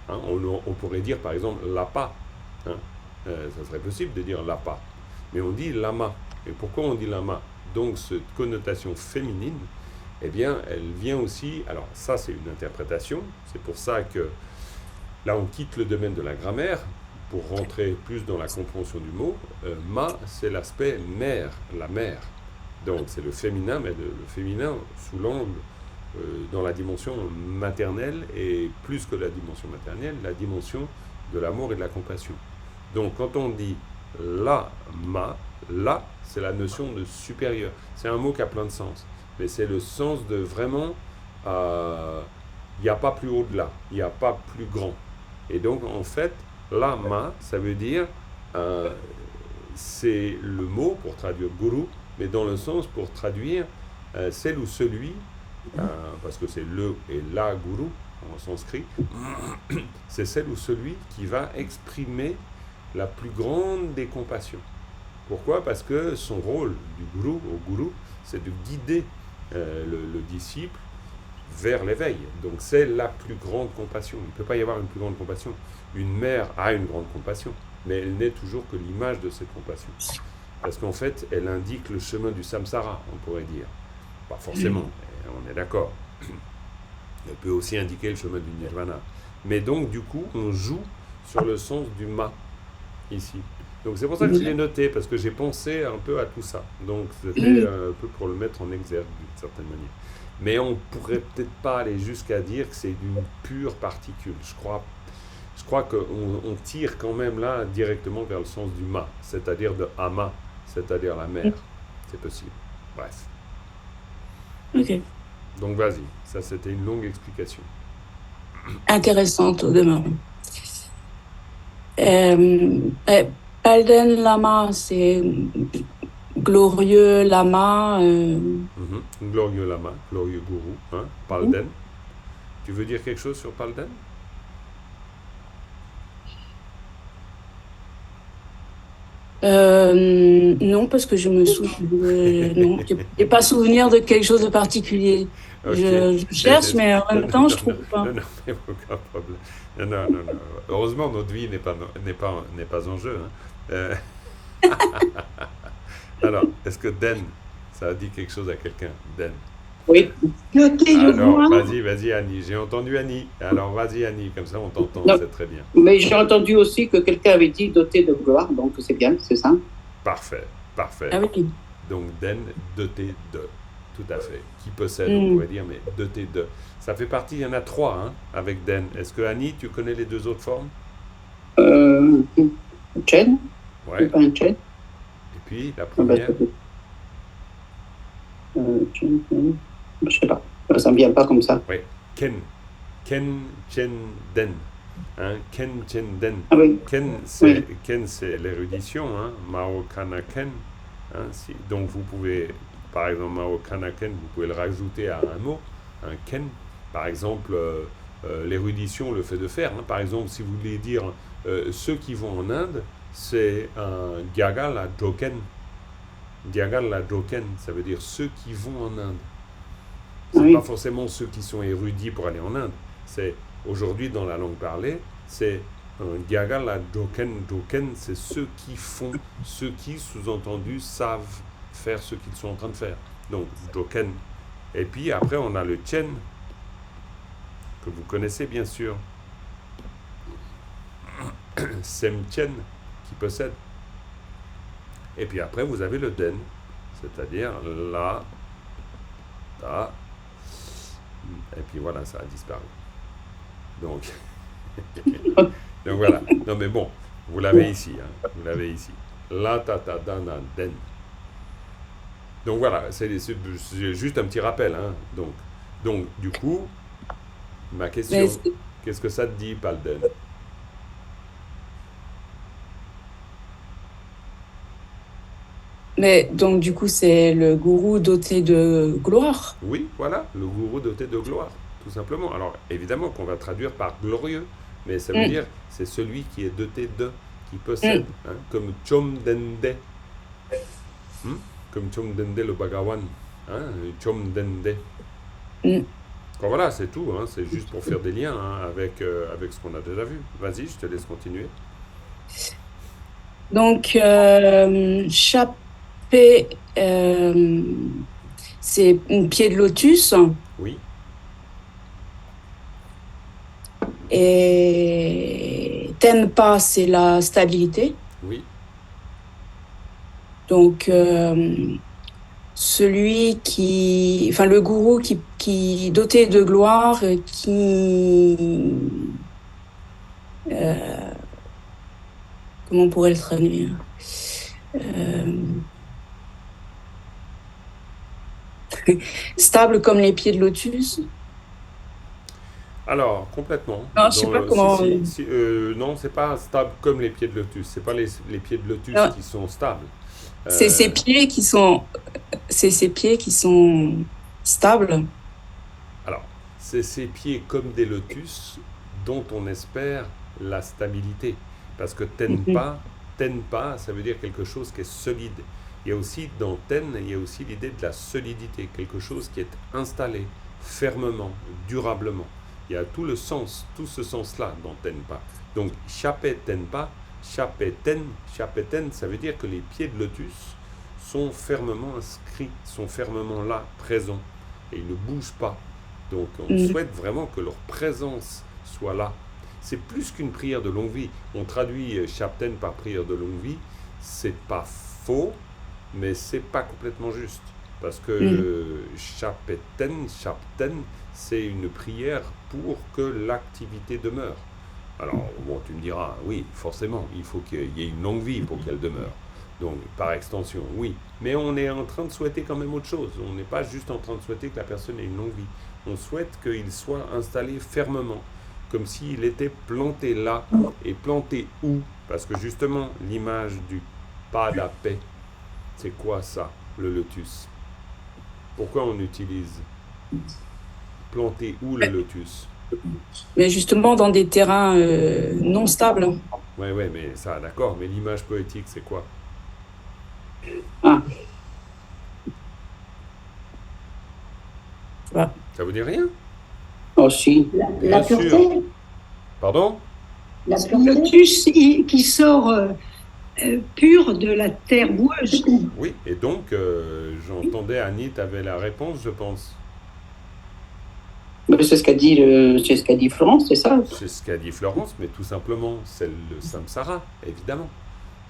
Hein, on pourrait dire par exemple lapa. Hein, ça serait possible de dire lapa. Mais on dit lama. Et pourquoi on dit lama? Donc cette connotation féminine, eh bien, elle vient aussi... Alors ça, c'est une interprétation. C'est pour ça que là, on quitte le domaine de la grammaire pour rentrer plus dans la compréhension du mot. Ma, c'est l'aspect mère, la mère. Donc c'est le féminin, mais le féminin sous l'angle, dans la dimension maternelle, et plus que la dimension maternelle, la dimension de l'amour et de la compassion. Donc quand on dit la, ma, la, c'est la notion de supérieur. C'est un mot qui a plein de sens, mais c'est le sens de vraiment, il n'y a pas plus haut de là, il n'y a pas plus grand. Et donc en fait, la, ma, ça veut dire, c'est le mot pour traduire guru, mais dans le sens pour traduire celle ou celui, parce que c'est le et la guru en sanskrit, c'est celle ou celui qui va exprimer la plus grande des compassions. Pourquoi? Parce que son rôle du guru au guru, c'est de guider le disciple vers l'éveil. Donc c'est la plus grande compassion. Il ne peut pas y avoir une plus grande compassion. Une mère a une grande compassion, mais elle n'est toujours que l'image de cette compassion. Parce qu'en fait, elle indique le chemin du samsara, on pourrait dire. Pas forcément, mais on est d'accord. Elle peut aussi indiquer le chemin du nirvana. Mais donc, du coup, on joue sur le sens du ma, ici. Donc c'est pour ça que je l'ai noté, parce que j'ai pensé un peu à tout ça. Donc c'était un peu pour le mettre en exergue d'une certaine manière. Mais on pourrait peut-être pas aller jusqu'à dire que c'est d'une pure particule. Je crois qu'on tire quand même là directement vers le sens du ma, c'est-à-dire de ama, c'est-à-dire la mer. C'est possible. Bref. Ok. Donc vas-y, ça c'était une longue explication. Intéressante au demeurant. Palden Lama, c'est glorieux Lama. Glorieux lama, glorieux gourou, hein, Palden. Tu veux dire quelque chose sur Palden? Non, parce que je me souviens. Non, j'ai pas souvenir de quelque chose de particulier. Ok. Je cherche, mais en même temps, je trouve pas. Non, non, mais aucun problème. Non, non, non, non. Heureusement, notre vie n'est pas en jeu. Hein. Alors, est-ce que Den, ça a dit quelque chose à quelqu'un? Den. Oui. Doté de Alors, gloire. vas-y, Annie. J'ai entendu Annie. Alors, vas-y, Annie. Comme ça, on t'entend. Non. C'est très bien. Mais j'ai entendu aussi que quelqu'un avait dit doté de gloire, donc c'est bien, c'est ça. Parfait. Parfait. Ah oui. Donc, Den, doté de. Tout à fait. Qui possède, on pourrait dire, mais doté de. Ça fait partie, il y en a 3 hein, avec Den. Est-ce que Annie, tu connais les 2 autres formes? Chen, Ouais. pas un Chen. Et puis, la Ah bah, première. Chen, je sais pas, ça me vient pas comme ça. Ken. Ken, Chen, Den. Hein, Ken, Chen, Den. Ah oui, Ken, c'est l'érudition. Hein, Mao Kana Ken. Hein, donc, vous pouvez, par exemple, Mao Kana Ken, vous pouvez le rajouter à un mot. Un Ken. Par exemple, l'érudition, le fait de faire. Hein. Par exemple, si vous voulez dire ceux qui vont en Inde, c'est un Gyagala Joken. Gyagala Joken, ça veut dire ceux qui vont en Inde. C'est Oui. pas forcément ceux qui sont érudits pour aller en Inde. C'est aujourd'hui dans la langue parlée, c'est un Gyagala Joken. Joken, c'est ceux qui font, ceux qui, sous-entendu, savent faire ce qu'ils sont en train de faire. Donc, Joken. Et puis après, on a le Chen, que vous connaissez bien sûr. Sem Chen, qui possède. Et puis après, vous avez le Den, c'est-à-dire la, ta. Et puis voilà, ça a disparu. Donc, donc voilà. Non mais bon, vous l'avez ici. Hein, vous l'avez ici. La, ta, ta, dana, den. Donc voilà, c'est juste un petit rappel. Hein. Donc, du coup, ma question, qu'est-ce que ça te dit, Palden? Mais donc, du coup, c'est le gourou doté de gloire. Oui, voilà, le gourou doté de gloire, tout simplement. Alors, évidemment qu'on va traduire par glorieux, mais ça veut dire c'est celui qui est doté de, qui possède, hein, comme Chomdende. Comme Chomdende le Bhagawan, hein, Chomdende. Bon, voilà, c'est tout, hein, c'est juste pour faire des liens hein, avec ce qu'on a déjà vu. Vas-y, je te laisse continuer. Donc, c'est un pied de lotus. Oui. Et Tenpa, c'est la stabilité. Oui. Donc, celui qui, enfin, le gourou qui doté de gloire, comment on pourrait le traduire? Stable comme les pieds de lotus. Alors, complètement. Non, je sais pas comment. Non, c'est pas stable comme les pieds de lotus. C'est pas les pieds de lotus qui sont stables. C'est ces pieds qui sont. C'est ces pieds qui sont stables. Alors, c'est ces pieds comme des lotus dont on espère la stabilité. Parce que tenpa, ça veut dire quelque chose qui est solide. Il y a aussi dans ten, il y a aussi l'idée de la solidité, quelque chose qui est installé, fermement, durablement. Il y a tout le sens, tout ce sens-là dans Tenpa. Donc, Chapet Tenpa, Chapeten, ça veut dire que les pieds de lotus sont fermement inscrits, sont fermement là, présents, et ils ne bougent pas. Donc, on souhaite vraiment que leur présence soit là. C'est plus qu'une prière de longue vie. On traduit Chapten par prière de longue vie. C'est pas faux, mais c'est pas complètement juste. Parce que Chapten, c'est une prière pour que l'activité demeure. Alors, bon, tu me diras, oui, forcément, il faut qu'il y ait une longue vie pour qu'elle demeure. Donc, par extension, oui. Mais on est en train de souhaiter quand même autre chose. On n'est pas juste en train de souhaiter que la personne ait une longue vie. On souhaite qu'il soit installé fermement, comme s'il était planté là. Et planté où? Parce que justement, l'image du pas de la paix, c'est quoi ça, le lotus? Pourquoi on utilise planter où le lotus? Mais justement, dans des terrains non stables. Ouais, mais ça, d'accord. Mais l'image poétique, c'est quoi? Ah. Ouais. Ça vous dit rien? Oh, si. La Bien pureté. sûr. Pardon? La Le pureté. lotus qui sort pur de la terre boueuse. Oui, et donc, j'entendais Annie, tu avais la réponse, je pense. C'est ce qu'a dit Florence, c'est ça? C'est ce qu'a dit Florence, mais tout simplement, c'est le samsara, évidemment.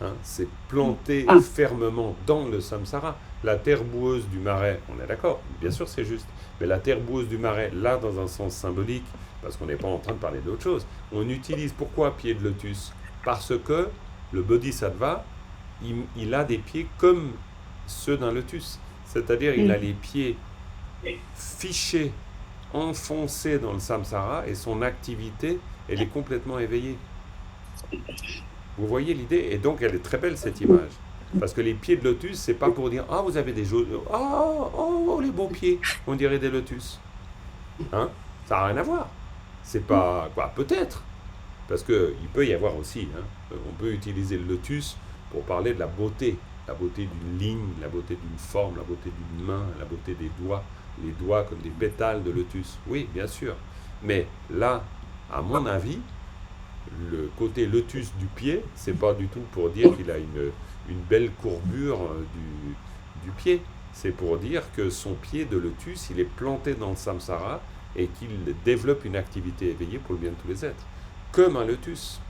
Hein, c'est planté fermement dans le samsara. La terre boueuse du marais, on est d'accord, bien sûr c'est juste, mais la terre boueuse du marais, là dans un sens symbolique, parce qu'on n'est pas en train de parler d'autre chose, on utilise pourquoi pied de lotus? Parce que le bodhisattva, il a des pieds comme ceux d'un lotus, c'est-à-dire il a les pieds fichés, enfoncés dans le samsara, et son activité, elle est complètement éveillée. Vous voyez l'idée? Et donc, elle est très belle, cette image. Parce que les pieds de lotus, c'est pas pour dire « Ah, vous avez des jolis... Oh, les beaux pieds !» On dirait des lotus. Hein? Ça n'a rien à voir. C'est pas... Quoi, peut-être. Parce qu'il peut y avoir aussi... Hein, on peut utiliser le lotus pour parler de la beauté. La beauté d'une ligne, la beauté d'une forme, la beauté d'une main, la beauté des doigts. Les doigts comme des pétales de lotus. Oui, bien sûr. Mais là, à mon avis... Le côté lotus du pied, c'est pas du tout pour dire qu'il a une belle courbure du pied. C'est pour dire que son pied de lotus, il est planté dans le samsara et qu'il développe une activité éveillée pour le bien de tous les êtres. Comme un lotus.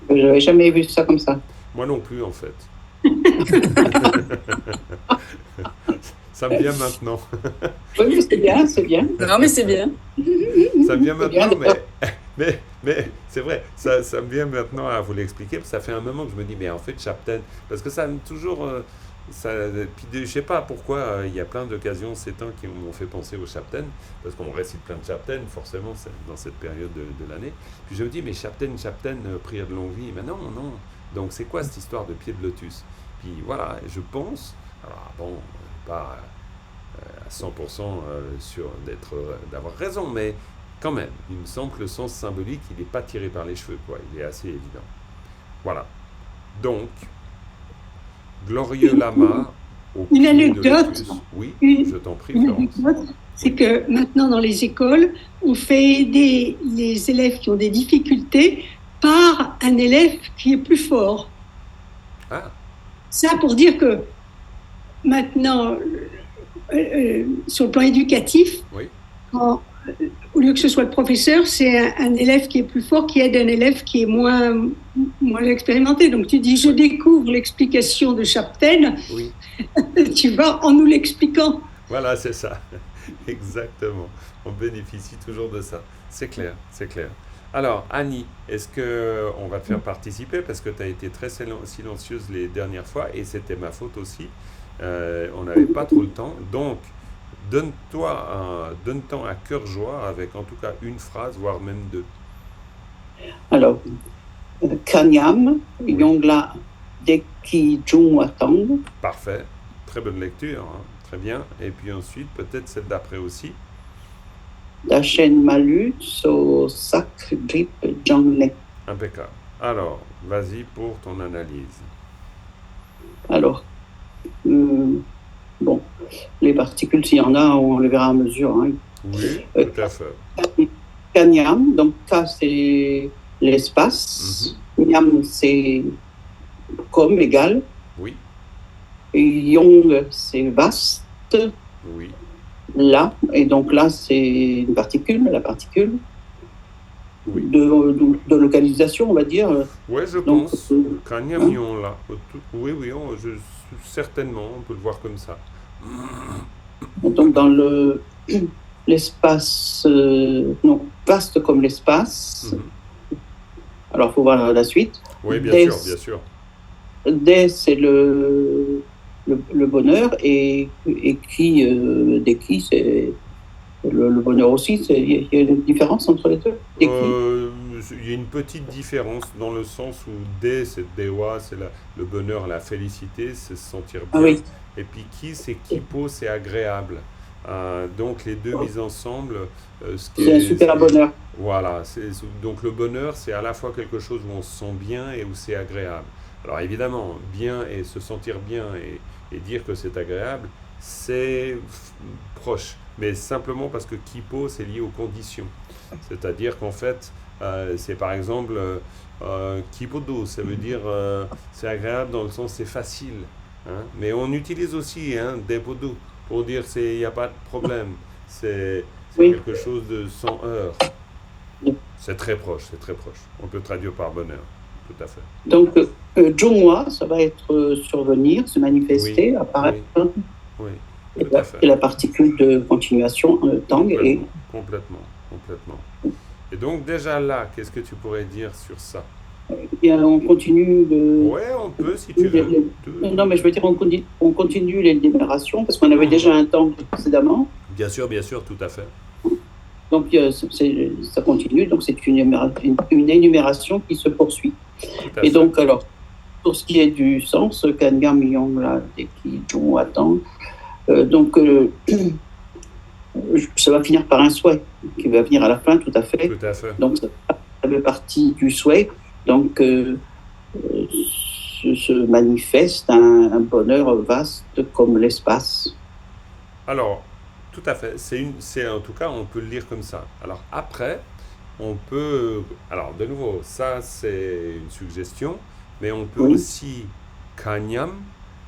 Je n'avais jamais vu ça comme ça. Moi non plus, en fait. Ça me vient maintenant. Oui, mais c'est bien, c'est bien. Non, mais c'est bien. Ça me vient maintenant, mais c'est vrai, ça me vient maintenant à vous l'expliquer, parce que ça fait un moment que je me dis, mais en fait, Chapten, parce que ça me toujours... puis je sais pas pourquoi, il y a plein d'occasions ces temps qui m'ont fait penser au Chapten, parce qu'on récite plein de Chapten, forcément, dans cette période de l'année. Puis je me dis, mais Chapten, prière de longue vie, mais non. Donc c'est quoi cette histoire de pied de lotus? Puis voilà, je pense, alors bon, pas à 100% sûr d'avoir raison, mais quand même, il me semble que le sens symbolique, il n'est pas tiré par les cheveux, quoi. Il est assez évident. Voilà. Donc, Glorieux Lama, au Une pied de anecdote. lotus. Oui, Une- je t'en prie, Une Florence. anecdote, c'est que maintenant dans les écoles, on fait aider les élèves qui ont des difficultés par un élève qui est plus fort. Ah, Ça pour dire que maintenant, sur le plan éducatif, oui. au lieu que ce soit le professeur, c'est un élève qui est plus fort qui aide un élève qui est moins expérimenté. Donc tu dis, je découvre l'explication de Chapten, Oui, tu vas en nous l'expliquant. voilà, c'est ça. Exactement. On bénéficie toujours de ça. C'est clair, c'est clair. Alors, Annie, est-ce qu'on va te faire participer parce que tu as été très silencieuse les dernières fois et c'était ma faute aussi. On n'avait pas trop le temps. Donc, donne-t'en à cœur joie avec en tout cas une phrase, voire même deux. Alors, Kanyam, Yongla Deki Jungwatang, Parfait. Très bonne lecture. Hein. Très bien. Et puis ensuite, peut-être celle d'après aussi. Dachen Malu, So Sak Drip Jangnek. Impeccable. Alors, vas-y pour ton analyse. Alors, bon, les particules, s'il y en a, on les verra à mesure. Hein. Oui, tout à fait. Kanyam, donc K c'est l'espace, Nyam c'est comme, égal, Oui, et Yong c'est vaste, oui. là, et donc là c'est une particule, la particule Oui. de localisation, on va dire. Ouais, je Donc, pense. Kanyam Yon, là. Oui, oui, certainement, on peut le voir comme ça. Donc dans l'espace, non, vaste comme l'espace. Alors, il faut voir la suite. Oui, bien D, sûr, bien sûr. D, c'est le bonheur, et qui, c'est le bonheur aussi. Il y a une différence entre les deux. Il y a une petite différence dans le sens où D, c'est Dewa, c'est le bonheur, la félicité, c'est se sentir bien. Ah oui. Et puis Ki, c'est Kipo, c'est agréable. Donc les deux mis ensemble, C'est un super bonheur. Voilà, donc le bonheur, c'est à la fois quelque chose où on se sent bien et où c'est agréable. Alors évidemment, bien et se sentir bien et dire que c'est agréable, c'est proche, mais simplement parce que Kipo, c'est lié aux conditions. C'est-à-dire qu'en fait, c'est par exemple Kipodo, ça veut dire c'est agréable dans le sens c'est facile. Hein, mais on utilise aussi Depodo pour dire il n'y a pas de problème. C'est Oui. quelque chose de sans heurts. C'est très proche, c'est très proche. On peut traduire par bonheur, tout à fait. Donc, Jongwa, ça va être survenir, se manifester, apparaître. Oui, tout à fait. Et la particule de continuation, Tang. Complètement. Et donc déjà là, qu'est-ce que tu pourrais dire sur ça? Bien, on continue de... Ouais, on peut si tu veux. Non, mais je veux dire, on continue l'énumération, parce qu'on avait déjà un temps précédemment. Bien sûr, tout à fait. Donc, ça continue, donc c'est une énumération qui se poursuit. Et donc, alors, pour ce qui est du sens, Kanyam Yong, là, qui Jong attend, donc, ça va finir par un souhait, qui va venir à la fin, tout à fait. Tout à fait. Donc, ça fait partie du souhait. Donc, se manifeste un bonheur vaste comme l'espace. Alors, tout à fait. C'est en tout cas, on peut le lire comme ça. Alors après, on peut... Alors, de nouveau, ça, c'est une suggestion, mais on peut aussi, Kanyam,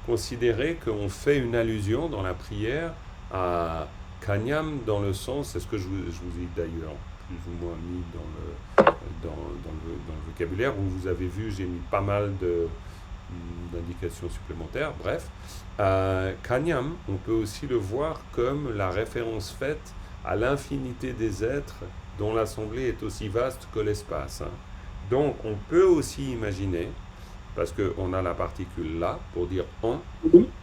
considérer qu'on fait une allusion dans la prière à Kanyam dans le sens, c'est ce que je vous ai d'ailleurs plus ou moins mis dans le vocabulaire, où vous avez vu, j'ai mis pas mal d'indications supplémentaires. Bref, Kanyam, on peut aussi le voir comme la référence faite à l'infinité des êtres dont l'assemblée est aussi vaste que l'espace. Donc, on peut aussi imaginer, parce qu'on a la particule là, pour dire en,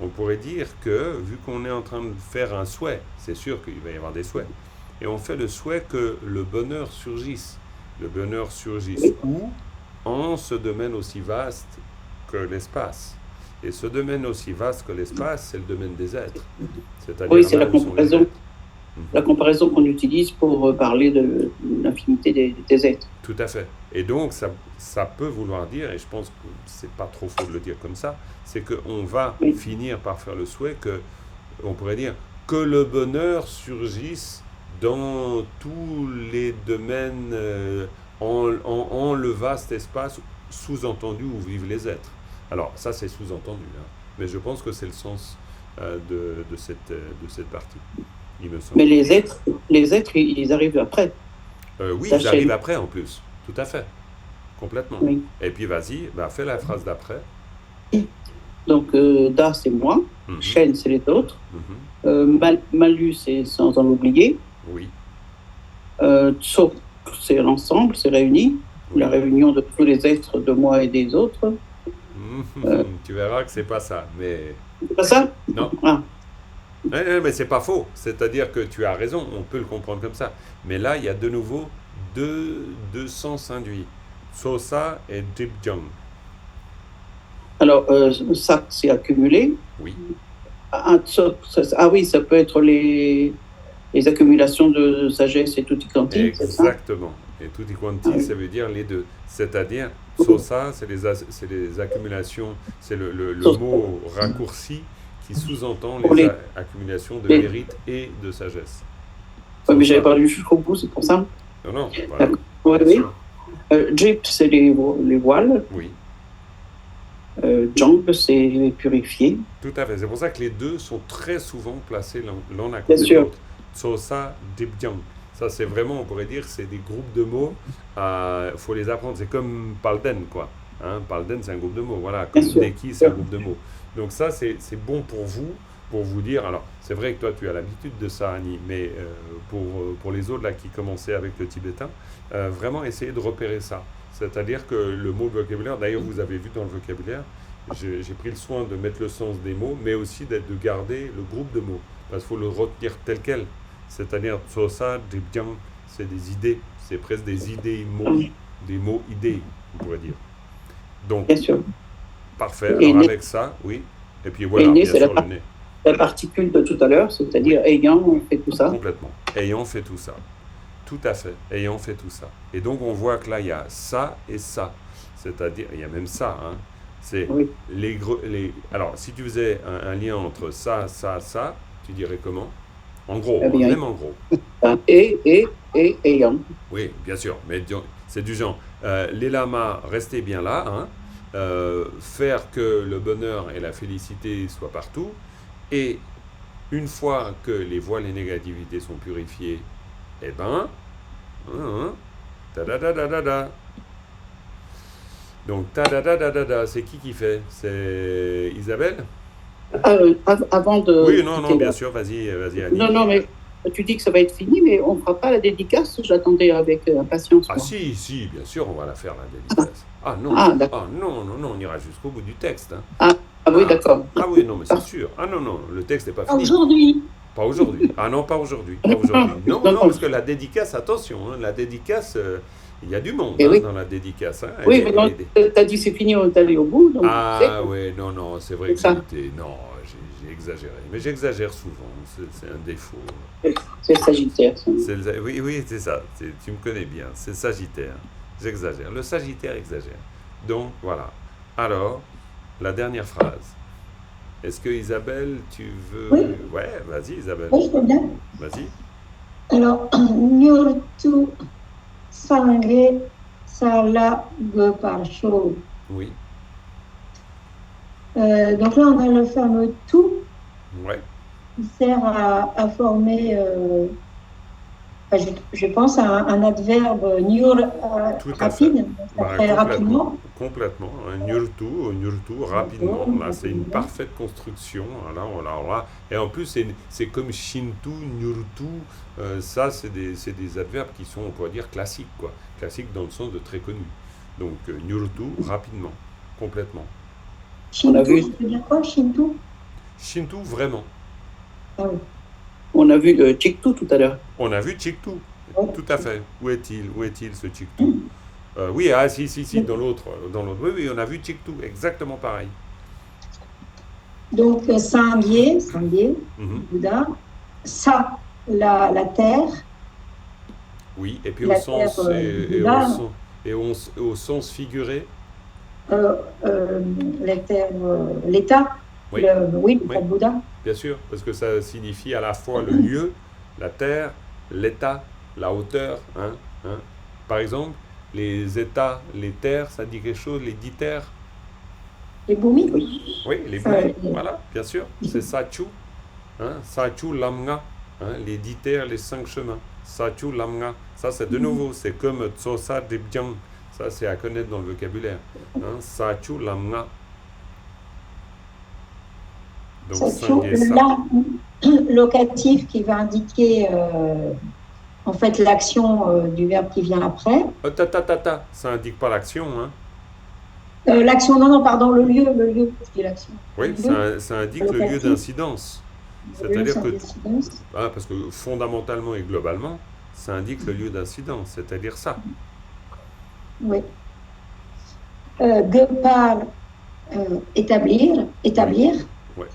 on pourrait dire que, vu qu'on est en train de faire un souhait, c'est sûr qu'il va y avoir des souhaits, et on fait le souhait que le bonheur surgisse. Le bonheur surgisse où? En ce domaine aussi vaste que l'espace. Et ce domaine aussi vaste que l'espace, c'est le domaine des êtres. Oui, c'est la comparaison. La comparaison qu'on utilise pour parler de l'infinité des êtres. Tout à fait. Et donc, ça peut vouloir dire, et je pense que c'est pas trop faux de le dire comme ça, c'est qu'on va finir par faire le souhait que, on pourrait dire, que le bonheur surgisse dans tous les domaines, en le vaste espace sous-entendu où vivent les êtres. Alors, ça, c'est sous-entendu, mais je pense que c'est le sens de cette partie. Il me semble. Mais les êtres, ils arrivent après. Oui, ils arrivent après en plus. Tout à fait. Complètement. Oui. Et puis vas-y, fais la phrase d'après. Donc, Da, c'est moi. Shen, c'est les autres. Malu, c'est sans en oublier. Oui. Tso, c'est l'ensemble, c'est réuni. Oui. La réunion de tous les êtres de moi et des autres. Tu verras que c'est pas ça. Mais... C'est pas ça? Non. Mais c'est pas faux, c'est-à-dire que tu as raison, on peut le comprendre comme ça. Mais là, il y a de nouveau deux sens induits, Sosa et Dibjang. Alors, ça, c'est accumulé. Oui. Oui, ça peut être les accumulations de sagesse et tutti quanti. Exactement. Et tutti quanti, ça veut dire les deux. C'est-à-dire, Sosa, c'est les accumulations, c'est le mot raccourci qui sous-entend Pour les les- accumulations de les- mérite et de sagesse. Ouais, mais j'avais Ça. parlé jusqu'au bout, c'est pour ça. Non, non, voilà. D'accord. Oui, Bien oui. sûr. Jip, c'est les voiles. Oui, Jump, c'est purifié. tout à fait. C'est pour ça que les deux sont très souvent placés l'un à côté Bien de sûr. l'autre. Tsosa, Dibjang. Ça, c'est vraiment, on pourrait dire, c'est des groupes de mots. Il faut les apprendre. C'est comme Palden, quoi. Hein, Palden, c'est un groupe de mots. Voilà, comme Bien sûr. Deki, c'est un groupe de mots. Donc ça, c'est bon pour vous dire. Alors, c'est vrai que toi, tu as l'habitude de ça, Annie, mais pour les autres là qui commençaient avec le tibétain, vraiment essayer de repérer ça. C'est-à-dire que le mot vocabulaire, d'ailleurs, vous avez vu dans le vocabulaire, j'ai pris le soin de mettre le sens des mots, mais aussi de garder le groupe de mots. Parce qu'il faut le retenir tel quel. C'est-à-dire, Tsosa, Dibjang, c'est des idées. C'est presque des idées mots. Des mots idées, on pourrait dire. Donc, Bien sûr. parfait. Et Alors, né- avec ça, oui. Et puis voilà, né, bien c'est sûr, la le nez. La particule de tout à l'heure, c'est-à-dire ayant fait tout ça. Complètement. Ayant fait tout ça. Tout à fait. Ayant fait tout ça. Et donc, on voit que là, il y a ça et ça. C'est-à-dire, il y a même ça. Hein. C'est Oui. Alors, si tu faisais un lien entre ça, tu dirais comment? En gros, Eh bien, même en gros. Et ayant. Oui, bien sûr, mais c'est du genre, les lamas, restez bien là, hein, faire que le bonheur et la félicité soient partout, et une fois que les voiles et négativités sont purifiées, eh ben, ta-da-da-da-da-da. Donc, ta-da-da-da-da-da, c'est qui fait? C'est Isabelle? Avant de. Oui, non, quitter bien la- sûr, vas-y, Annie. Non, mais tu dis que ça va être fini, mais on ne fera pas la dédicace. J'attendais avec impatience. Ah moi. si, bien sûr, on va la faire, la dédicace. Ah non, Ah, d'accord. non, on ira jusqu'au bout du texte. Hein. Ah oui, d'accord. Ah oui, non, mais c'est sûr. Ah non, le texte n'est pas fini. Aujourd'hui, Pas aujourd'hui. Ah non, pas aujourd'hui. Pas aujourd'hui. Non, Non, non, non. parce que la dédicace, attention, hein, la dédicace, il y a du monde Eh oui. dans la dédicace. Hein. Oui, Elle mais est- non, elle est- tu as dit c'est fini, on est allé au bout. Donc, Ah oui, non, c'est vrai que C'est ça. j'ai été... Non, j'ai exagéré. Mais j'exagère souvent, c'est un défaut. c'est Sagittaire. ça. Oui, c'est ça. Tu me connais bien. C'est Sagittaire. J'exagère. Le Sagittaire exagère. Donc, voilà. Alors, la dernière phrase. Est-ce que Isabelle, tu veux... Oui. Ouais, vas-y Isabelle. Oui, je peux bien. Vas-y. Alors, Nyurtu Sangre Sala Goparsho. Oui. Donc là, on a le fameux tout Ouais. qui sert à former, je pense, un adverbe nyur Tout à rapide, ça Bah, fait rapidement. Complètement. Un nyurtu, rapidement. Là, c'est une parfaite construction. Là. Et en plus, c'est comme shintu, nyurtu. Ça, c'est des adverbes qui sont, on pourrait dire, classiques, quoi. Classiques dans le sens de très connus. Donc, nyurtu, rapidement. Complètement. On a Shintu, vu. ça veut dire quoi, Shintu? Shintu, vraiment. Ah oui. On a vu Chiktu tout à l'heure. On a vu Chiktu. Oui. Tout à fait. Où est-il ce Chiktu? Oui, si, dans l'autre. Oui, on a vu Chiktu, exactement pareil. Donc, Sangye, Mhm. Bouddha, Sa, la terre, Oui, et puis La au sens, terre, au sens figuré, la terre, l'état, Oui. oui, Oui. pour Bouddha. bien sûr, parce que ça signifie à la fois le lieu, la terre, l'état, la hauteur. Hein. Par exemple, les états, les terres, ça dit quelque chose, les 10 terres. Les Bhumi, Oui, les Ça, boules, oui. voilà, bien sûr, c'est Sachu. Sachu Lamga, les 10 terres, les 5 chemins. Sachu Lamga, ça c'est de nouveau, c'est comme Tsosa Dibjang, ça c'est à connaître dans le vocabulaire. Sachu Lamga. Donc Sachu, Sangye Sa. le locatif qui va indiquer en fait l'action du verbe qui vient après. Ça indique pas l'action, hein. L'action, non, pardon, le lieu, je dis l'action. Oui, ça indique le lieu Locatif. d'incidence. Le lieu, C'est-à-dire c'est que, une décidence. parce que fondamentalement et globalement, ça indique le lieu d'incidence, c'est-à-dire ça. Oui. Gepar, établir. Ouais.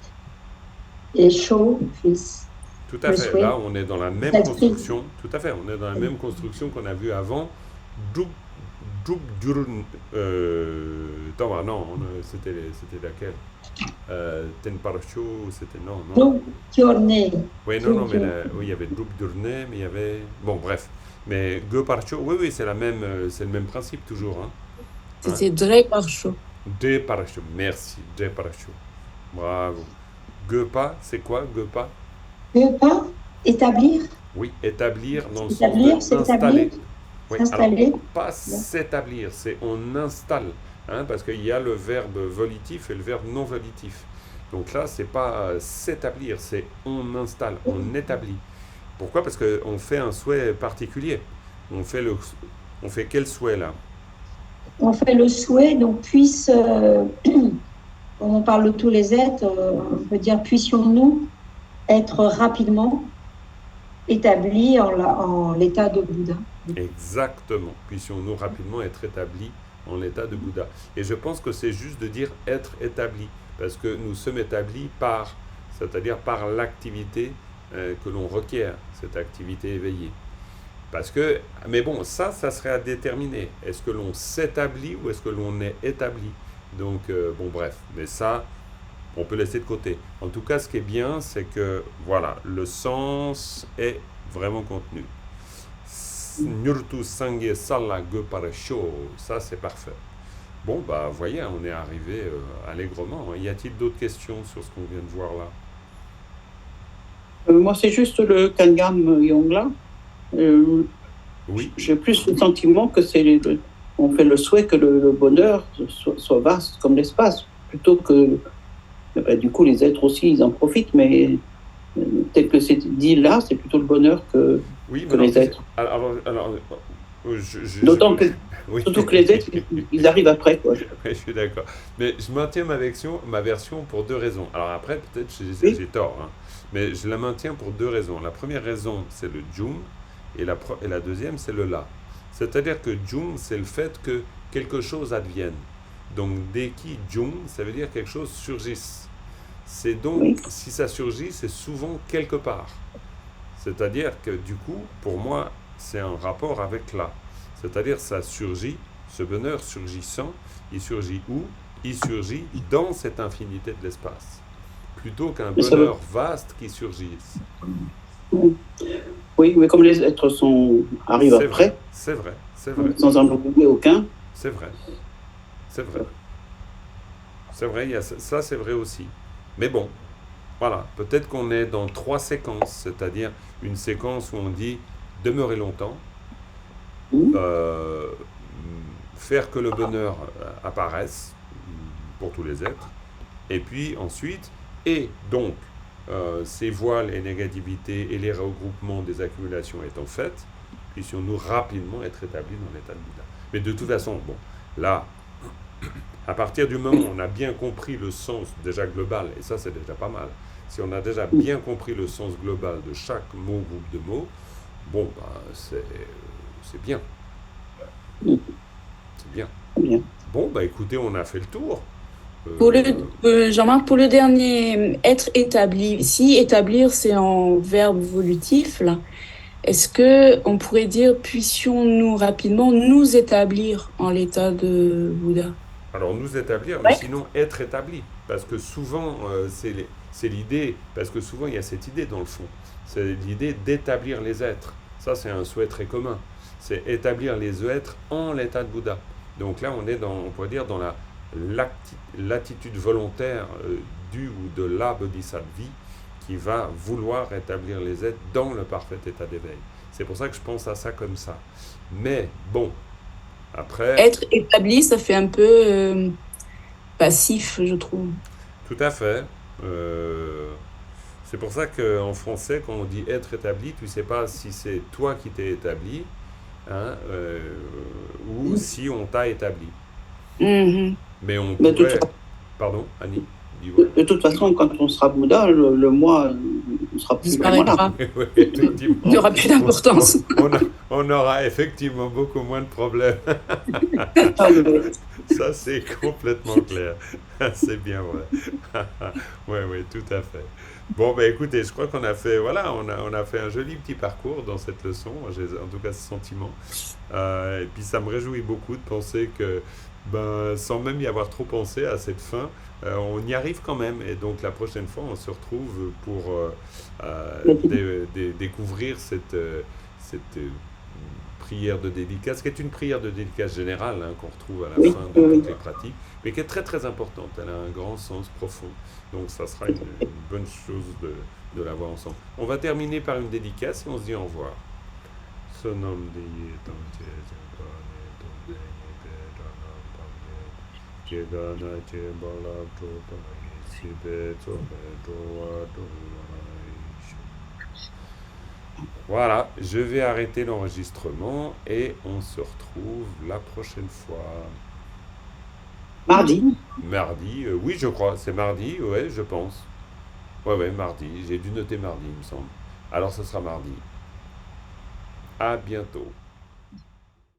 Et chaud, fils. Tout à Le fait. souhait. Là, on est dans la même L'esprit. construction. Tout à fait. On est dans la même construction qu'on a vue avant. Attends, non, c'était laquelle? Tenparcho, c'était non. Donc, Giorné. Oui, non, mais oui, il y avait Drup Durné, mais il y avait. Bon, bref. Mais Goparcho, oui, c'est c'est le même principe toujours. Hein. C'était Dre Parcho. Deparcho, merci, Deparcho. Bravo. Gepa, c'est quoi, Gepa? Pas établir. Oui, établir dans le Établir, sens d'installer. Oui, s'installer. alors, pas s'établir, c'est on installe. Hein, parce qu'il y a le verbe volitif et le verbe non volitif. Donc là, c'est pas s'établir, c'est on installe, on établit. Pourquoi? Parce qu'on fait un souhait particulier. On fait quel souhait là? On fait le souhait, donc puisse, on parle de tous les êtres, on peut dire puissions-nous être rapidement établis en l'état de Bouddha. Exactement. Puissions-nous rapidement être établis en l'état de Bouddha. Et je pense que c'est juste de dire être établi, parce que nous sommes établis c'est-à-dire par l'activité que l'on requiert, cette activité éveillée. Mais bon, ça serait à déterminer. Est-ce que l'on s'établit ou est-ce que l'on est établi? Donc, bon, bref. Mais ça, on peut laisser de côté. En tout cas, ce qui est bien, c'est que, voilà, le sens est vraiment contenu. Nurtu Sangye Sala Goparasho, ça c'est parfait. Bon, bah, vous voyez, on est arrivé allègrement. Y a-t-il d'autres questions sur ce qu'on vient de voir là? Moi, c'est juste le Kangam Yongla. Oui. J'ai plus le sentiment que on fait le souhait que le bonheur soit vaste comme l'espace, plutôt que du coup les êtres aussi ils en profitent, mais tel que c'est dit là, c'est plutôt le bonheur que les êtres. D'autant que oui. Surtout que les êtres ils arrivent après, quoi. Oui, je suis d'accord. Mais je maintiens ma version pour deux raisons. Alors après, peut-être j'ai tort, hein, mais je la maintiens pour deux raisons. La première raison, c'est le Jung. Et la deuxième, c'est le là. C'est-à-dire que Jung, c'est le fait que quelque chose advienne. Donc, Deki Jung, ça veut dire quelque chose surgisse. C'est donc, si ça surgit, c'est souvent quelque part. C'est-à-dire que du coup, pour moi, c'est un rapport avec là. C'est-à-dire ça surgit, ce bonheur surgissant, il surgit où? Il surgit dans cette infinité de l'espace. Plutôt qu'un bonheur vaste qui surgisse. Oui, mais comme les êtres arrivent après, c'est vrai, sans en oublier aucun. C'est vrai, ça c'est vrai aussi. Mais bon, voilà, peut-être qu'on est dans 3 séquences, c'est-à-dire une séquence où on dit demeurer longtemps, faire que le bonheur apparaisse pour tous les êtres, et puis ensuite, et donc, ces voiles et négativités et les regroupements des accumulations étant faites, puissions-nous rapidement être établis dans l'état de Bouddha. Mais de toute façon, bon, là, à partir du moment où on a bien compris le sens déjà global, et ça c'est déjà pas mal, si on a déjà bien compris le sens global de chaque mot, groupe de mots, bon, bah, c'est bien. C'est bien. Bon, bah écoutez, on a fait le tour. Jean-Marc, pour le dernier, être établi, si établir c'est en verbe volutif, là, est-ce qu'on pourrait dire puissions-nous rapidement nous établir en l'état de Bouddha? Alors nous établir, mais sinon être établi, parce que souvent c'est l'idée, parce que souvent il y a cette idée dans le fond, c'est l'idée d'établir les êtres. Ça c'est un souhait très commun, c'est établir les êtres en l'état de Bouddha. Donc là on pourrait dire dans l'attitude volontaire du ou de la bodhisattva qui va vouloir établir les êtres dans le parfait état d'éveil. C'est pour ça que je pense à ça comme ça. Mais bon, après... Être établi, ça fait un peu passif, je trouve. Tout à fait. C'est pour ça qu'en français, quand on dit être établi, tu ne sais pas si c'est toi qui t'es établi, hein, ou si on t'a établi. Mais on pourrait... Pardon, Annie? De toute façon, quand on sera Bouddha, le moi ne sera plus là. Il n'y aura plus d'importance. On aura effectivement beaucoup moins de problèmes. Ça, c'est complètement clair. C'est bien vrai. Oui, tout à fait. Bon, ben écoutez, je crois qu'on a fait, on a fait un joli petit parcours dans cette leçon. J'ai en tout cas ce sentiment. Et puis ça me réjouit beaucoup de penser que Ben, sans même y avoir trop pensé à cette fin, on y arrive quand même. Et donc la prochaine fois, on se retrouve pour découvrir cette prière de dédicace, qui est une prière de dédicace générale hein, qu'on retrouve à la Oui, fin de oui, toutes les pratiques, mais qui est très très importante. Elle a un grand sens profond. Donc ça sera une bonne chose de la voir ensemble. On va terminer par une dédicace et on se dit au revoir. Sonam diye tamche jabane donde bedana pamye Kegana chebala topai sibe tobe doa doa. Voilà, je vais arrêter l'enregistrement et on se retrouve la prochaine fois. mardi. Mardi, oui je crois, c'est mardi, ouais je pense. Ouais, mardi, j'ai dû noter mardi il me semble. Alors ce sera mardi. À bientôt.